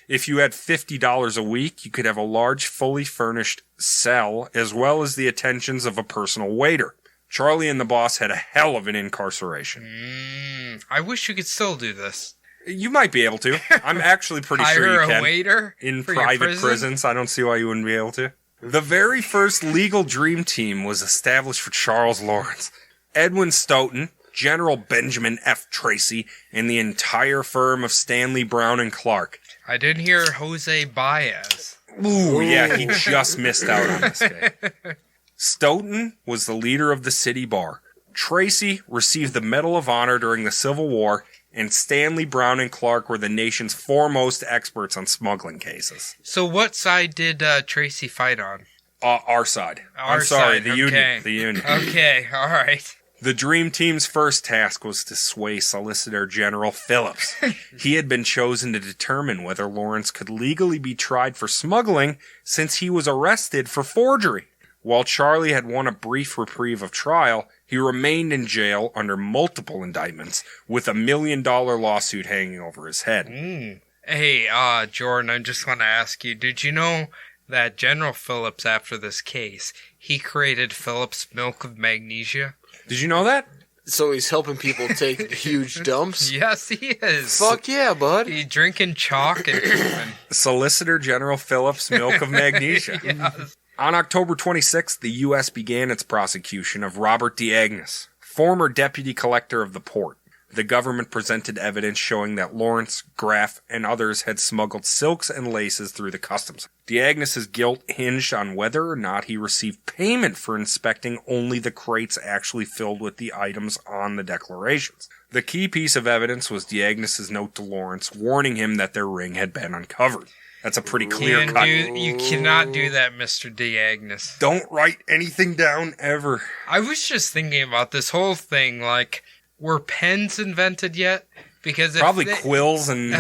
If you had $50 a week, you could have a large, fully furnished cell, as well as the attentions of a personal waiter. Charlie and the boss had a hell of an incarceration.
I wish you could still do this.
You might be able to. I'm actually pretty sure you
Hire
can.
a waiter
In
for your
private
prison?
prisons, I don't see why you wouldn't be able to. The very first legal dream team was established for Charles Lawrence. Edwin Stoughton, General Benjamin F. Tracy, and the entire firm of Stanley Brown and Clark.
I didn't hear Jose Baez.
Ooh, yeah, he just missed out on this guy. Stoughton was the leader of the city bar. Tracy received the Medal of Honor during the Civil War, and Stanley Brown and Clark were the nation's foremost experts on smuggling cases.
So what side did Tracy fight on?
Our side.
Our
I'm sorry,
side,
the
okay.
union. The union.
Okay, all right.
The Dream Team's first task was to sway Solicitor General Phillips. He had been chosen to determine whether Lawrence could legally be tried for smuggling since he was arrested for forgery. While Charlie had won a brief reprieve of trial, he remained in jail under multiple indictments with a $1 million lawsuit hanging over his head.
Hey, Jordan, I just want to ask you, did you know that General Phillips, after this case, he created Phillips Milk of Magnesia?
Did you know that?
So he's helping people take huge dumps?
Yes, he is.
Fuck yeah, bud.
He drinking chalk and pooping.
Solicitor General Phillips Milk of Magnesia.
Yes.
On October 26th, the U.S. began its prosecution of Robert DeAgnes, former deputy collector of the port. The government presented evidence showing that Lawrence, Graff, and others had smuggled silks and laces through the customs. DeAgnes' guilt hinged on whether or not he received payment for inspecting only the crates actually filled with the items on the declarations. The key piece of evidence was DeAgnes' note to Lawrence warning him that their ring had been uncovered. That's a pretty clear cut.
You cannot do that, Mr. D. Agnes.
Don't write anything down ever.
I was just thinking about this whole thing, like, were pens invented yet? Because
probably quills and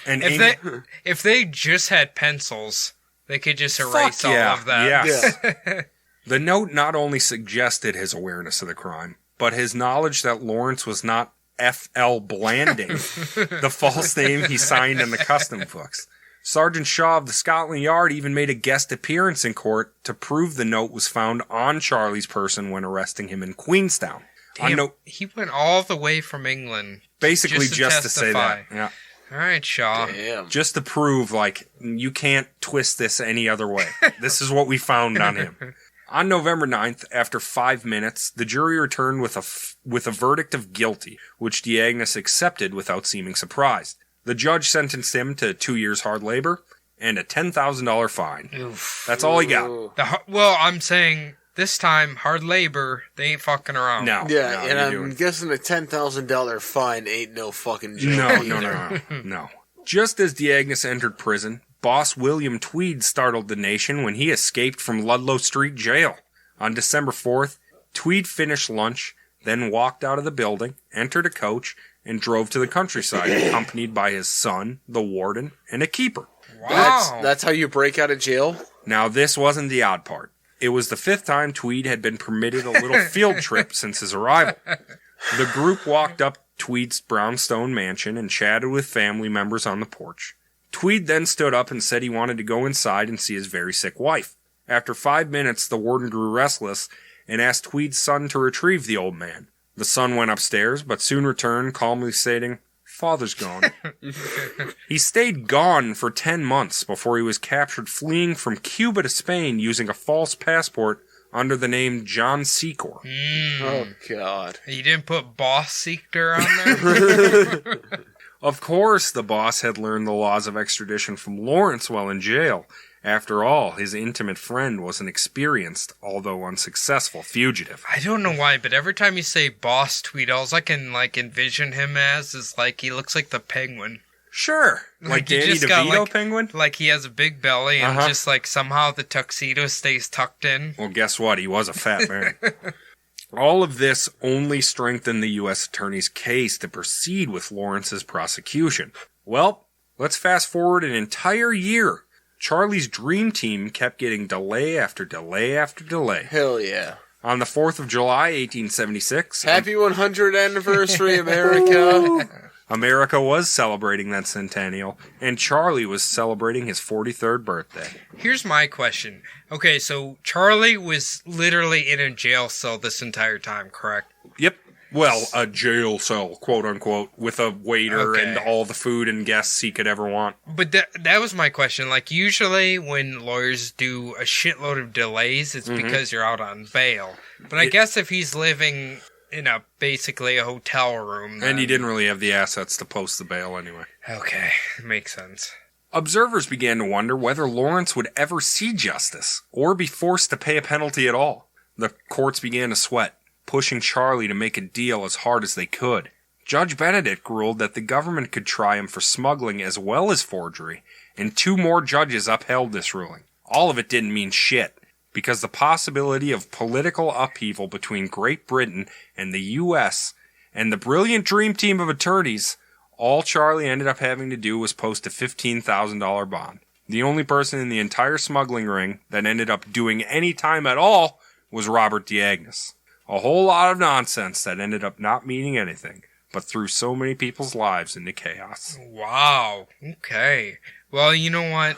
ink.
If they just had pencils, they could just erase all of that.
Yes. Yeah. The note not only suggested his awareness of the crime, but his knowledge that Lawrence was not F.L. Blanding, the false name he signed in the custom books. Sergeant Shaw of the Scotland Yard even made a guest appearance in court to prove the note was found on Charlie's person when arresting him in Queenstown.
Damn, he went all the way from England.
Basically just to say that. Yeah.
All right, Shaw.
Damn.
Just to prove, like, you can't twist this any other way. This is what we found on him. On November 9th, after 5 minutes, the jury returned with a verdict of guilty, which D'Agnes accepted without seeming surprised. The judge sentenced him to 2 years hard labor and a $10,000 fine.
Oof.
That's all he got.
Well, I'm saying this time, hard labor, they ain't fucking around.
No.
Yeah, and I'm guessing a $10,000 fine ain't no fucking joke.
No. Just as D'Agnes entered prison, boss William Tweed startled the nation when he escaped from Ludlow Street Jail. On December 4th, Tweed finished lunch, then walked out of the building, entered a coach, and drove to the countryside, accompanied by his son, the warden, and a keeper.
Wow.
That's how you break out of jail?
Now, this wasn't the odd part. It was the 5th time Tweed had been permitted a little field trip since his arrival. The group walked up Tweed's brownstone mansion and chatted with family members on the porch. Tweed then stood up and said he wanted to go inside and see his very sick wife. After 5 minutes, the warden grew restless and asked Tweed's son to retrieve the old man. The son went upstairs, but soon returned, calmly stating, "Father's gone." He stayed gone for 10 months before he was captured fleeing from Cuba to Spain using a false passport under the name John Secor.
Oh, God.
You didn't put Boss Seeker on there?
Of course, the boss had learned the laws of extradition from Lawrence while in jail. After all, his intimate friend was an experienced, although unsuccessful, fugitive.
I don't know why, but every time you say Boss Tweed, all I can envision him as is he looks like the Penguin.
Sure. Like
he
Danny
just got,
DeVito Penguin?
Like he has a big belly and just somehow the tuxedo stays tucked in.
Well, guess what? He was a fat man. All of this only strengthened the U.S. Attorney's case to proceed with Lawrence's prosecution. Well, let's fast forward an entire year. Charlie's dream team kept getting delay after delay after delay.
Hell yeah.
On the 4th of July, 1876...
Happy 100th anniversary, America!
America was celebrating that centennial, and Charlie was celebrating his 43rd birthday.
Here's my question. Okay, so Charlie was literally in a jail cell this entire time, correct?
Yep. Well, a jail cell, quote unquote, with a waiter and all the food and guests he could ever want.
But that was my question. Usually when lawyers do a shitload of delays, it's because you're out on bail. But I guess if he's living in basically a hotel room...
And he didn't really have the assets to post the bail anyway.
Okay, makes sense.
Observers began to wonder whether Lawrence would ever see justice, or be forced to pay a penalty at all. The courts began to sweat, pushing Charlie to make a deal as hard as they could. Judge Benedict ruled that the government could try him for smuggling as well as forgery, and 2 more judges upheld this ruling. All of it didn't mean shit, because the possibility of political upheaval between Great Britain and the U.S. and the brilliant dream team of attorneys, all Charlie ended up having to do was post a $15,000 bond. The only person in the entire smuggling ring that ended up doing any time at all was Robert D'Agnes. A whole lot of nonsense that ended up not meaning anything, but threw so many people's lives into chaos.
Wow. Okay. Well, you know what?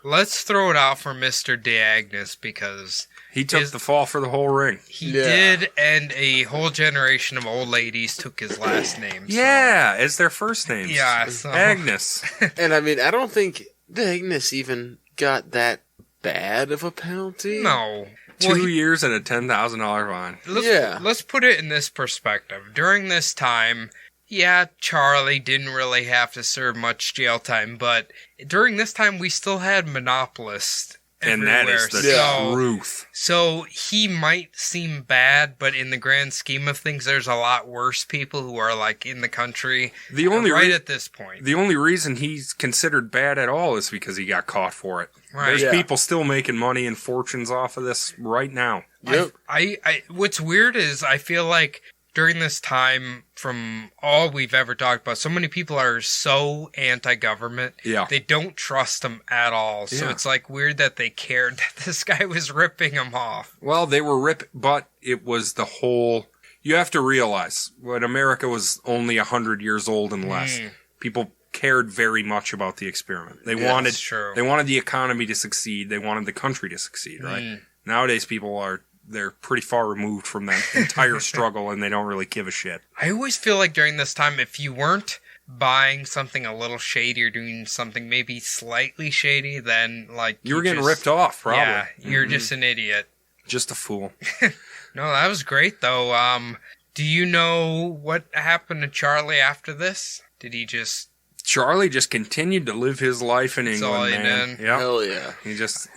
Let's throw it out for Mr. D'Agnes because...
He took the fall for the whole ring.
He did, and a whole generation of old ladies took his last name. So.
Yeah, as their first names.
Yeah, so...
Agnes.
And I mean, I don't think D'Agnes even got that bad of a penalty.
No.
2 years and a $10,000 fine.
Let's put it in this perspective. During this time, Charlie didn't really have to serve much jail time, but during this time we still had monopolists
And that is the truth.
So he might seem bad, but in the grand scheme of things, there's a lot worse people who are like in the country at this point.
The only reason he's considered bad at all is because he got caught for it.
Right.
There's people still making money and fortunes off of this right now.
Yep.
What's weird is I feel like during this time, from all we've ever talked about, so many people are so anti-government.
Yeah.
They don't trust them at all. So it's like weird that they cared that this guy was ripping them off.
Well, they were but it was the whole... You have to realize, when America was only 100 years old and less, people cared very much about the experiment. They wanted the economy to succeed. They wanted the country to succeed, right? Nowadays, they're pretty far removed from that entire struggle, and they don't really give a shit.
I always feel like during this time, if you weren't buying something a little shady or doing something maybe slightly shady, then like
you were getting ripped off, probably.
Yeah, you're just an idiot.
Just a fool.
No, that was great though. Do you know what happened to Charlie after this? Did he just...
Charlie just continued to live his life in England, man.
Yep.
Hell yeah.
He just.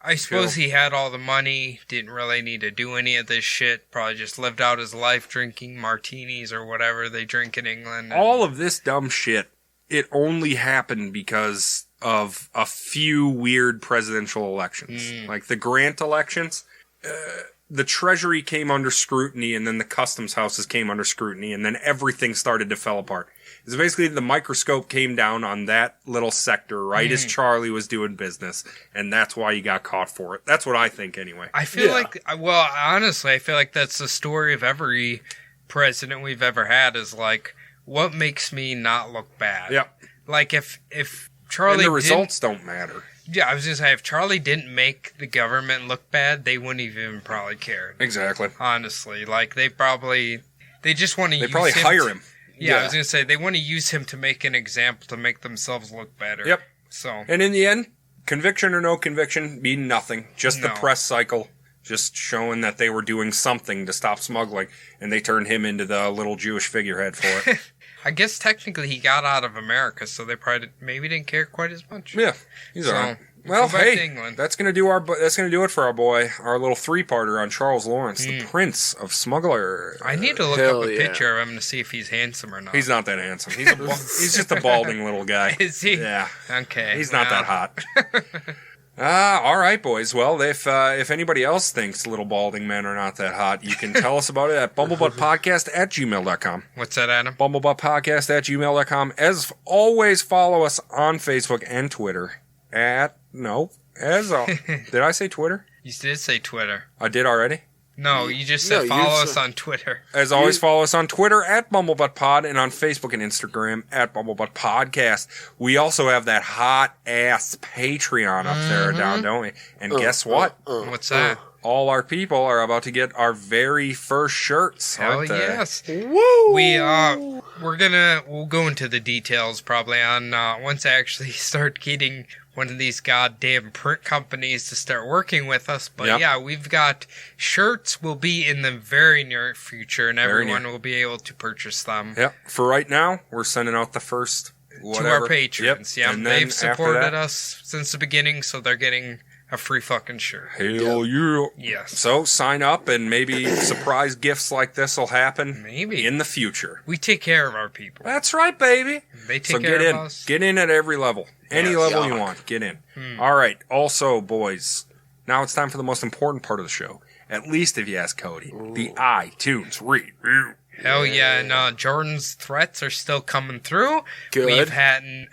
I suppose he had all the money, didn't really need to do any of this shit. Probably just lived out his life drinking martinis or whatever they drink in England.
All of this dumb shit, it only happened because of a few weird presidential elections. Like the Grant elections. The Treasury came under scrutiny, and then the customs houses came under scrutiny, and then everything started to fall apart. It's basically the microscope came down on that little sector right as Charlie was doing business, and that's why he got caught for it. That's what I think, anyway.
I feel like, well, honestly, I feel like that's the story of every president we've ever had is like, what makes me not look bad?
Yep.
Like, if Charlie
and the results don't matter.
Yeah, I was going to say, if Charlie didn't make the government look bad, they wouldn't even probably care.
Exactly.
Honestly. Like, they just want to use him.
They probably hire him.
Yeah, I was going to say, they want to use him to make an example, to make themselves look better.
Yep.
So.
And in the end, conviction or no conviction mean nothing. Just the press cycle, just showing that they were doing something to stop smuggling, and they turned him into the little Jewish figurehead for it.
I guess technically he got out of America, so they probably maybe didn't care quite as much.
Yeah, he's alright. Well, hey, that's gonna do it for our boy, our little 3-parter on Charles Lawrence, the Prince of Smugglers.
I need to look up a picture of him to see if he's handsome or not.
He's not that handsome. He's just a balding little guy.
Is he?
Yeah.
Okay.
He's not that hot. All right, boys. Well, if anybody else thinks little balding men are not that hot, you can tell us about it at bumblebuttpodcast@gmail.com.
What's that, Adam?
bumblebuttpodcast@gmail.com. As always, follow us on Facebook and Twitter did I say Twitter?
You did say Twitter.
I did already?
No, you just said follow us on Twitter.
As always, follow us on Twitter at BumblebuttPod and on Facebook and Instagram at BumblebuttPodcast. We also have that hot-ass Patreon up there down, don't we? And guess what?
What's that?
All our people are about to get our very first shirts.
Hell yes.
Woo!
We'll go into the details probably on once I actually start getting one of these goddamn print companies to start working with us. But yeah, we've got shirts will be in the very near future, and everyone will be able to purchase them.
Yep. For right now, we're sending out the first whatever.
To our patrons.
Yep.
Yeah, they've supported us since the beginning, so they're getting a free fucking shirt.
Hell yeah.
Yes.
So sign up, and maybe surprise gifts like this will happen.
Maybe
in the future.
We take care of our people.
That's right, baby.
They take care of us.
Get in at every level. Any level you want. Get in. All right. Also, boys, now it's time for the most important part of the show. At least if you ask Cody. The iTunes review.
Hell yeah, and Jordan's threats are still coming through.
Good.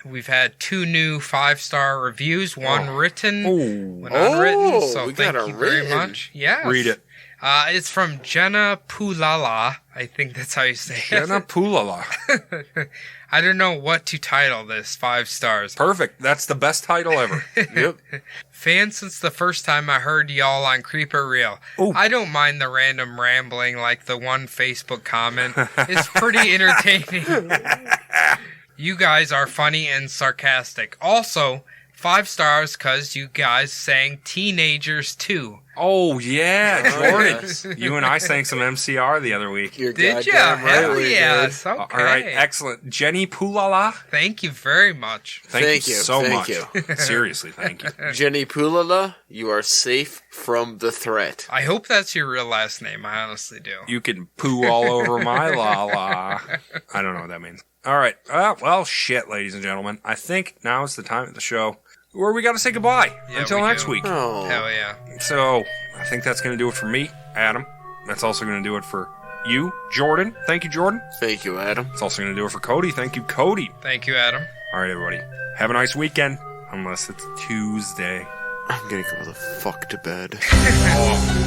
We've had 2 new 5-star reviews, one written, one unwritten. So
we
thank
got
you
written.
very much. Yes.
Read it.
It's from Jenna Pulala. I think that's how you say it.
Jenna Pulala.
I don't know what to title this. 5 stars.
Perfect. That's the best title ever.
Yep.
Fan since the first time I heard y'all on Creeper Reel.
Ooh.
I don't mind the random rambling like the one Facebook comment. It's pretty entertaining. You guys are funny and sarcastic. Also, 5 stars because you guys sang Teenagers 2.
Oh, yeah, Jordan.
yes.
You and I sang some MCR the other week.
You're
Did ya?
goddamn right
Hell
we did.
yes. Okay.
All right, excellent. Jenny Poolala,
Thank you very much.
thank you so
thank
much.
you.
Seriously, thank you.
Jenny Poolala, you are safe from the threat.
I hope that's your real last name. I honestly do.
You can poo all over my la-la. I don't know what that means. All right. Well, shit, ladies and gentlemen. I think now is the time of the show where we got to say goodbye
Yeah,
until
we
next
do.
week.
Oh.
Hell yeah.
So I think that's going to do it for me, Adam. That's also going to do it for you, Jordan. Thank you, Jordan.
Thank you, Adam.
It's also going to do it for Cody. Thank you, Cody.
Thank you, Adam.
All right, everybody. Have a nice weekend, unless it's Tuesday.
I'm gonna go the fuck to bed.
Oh.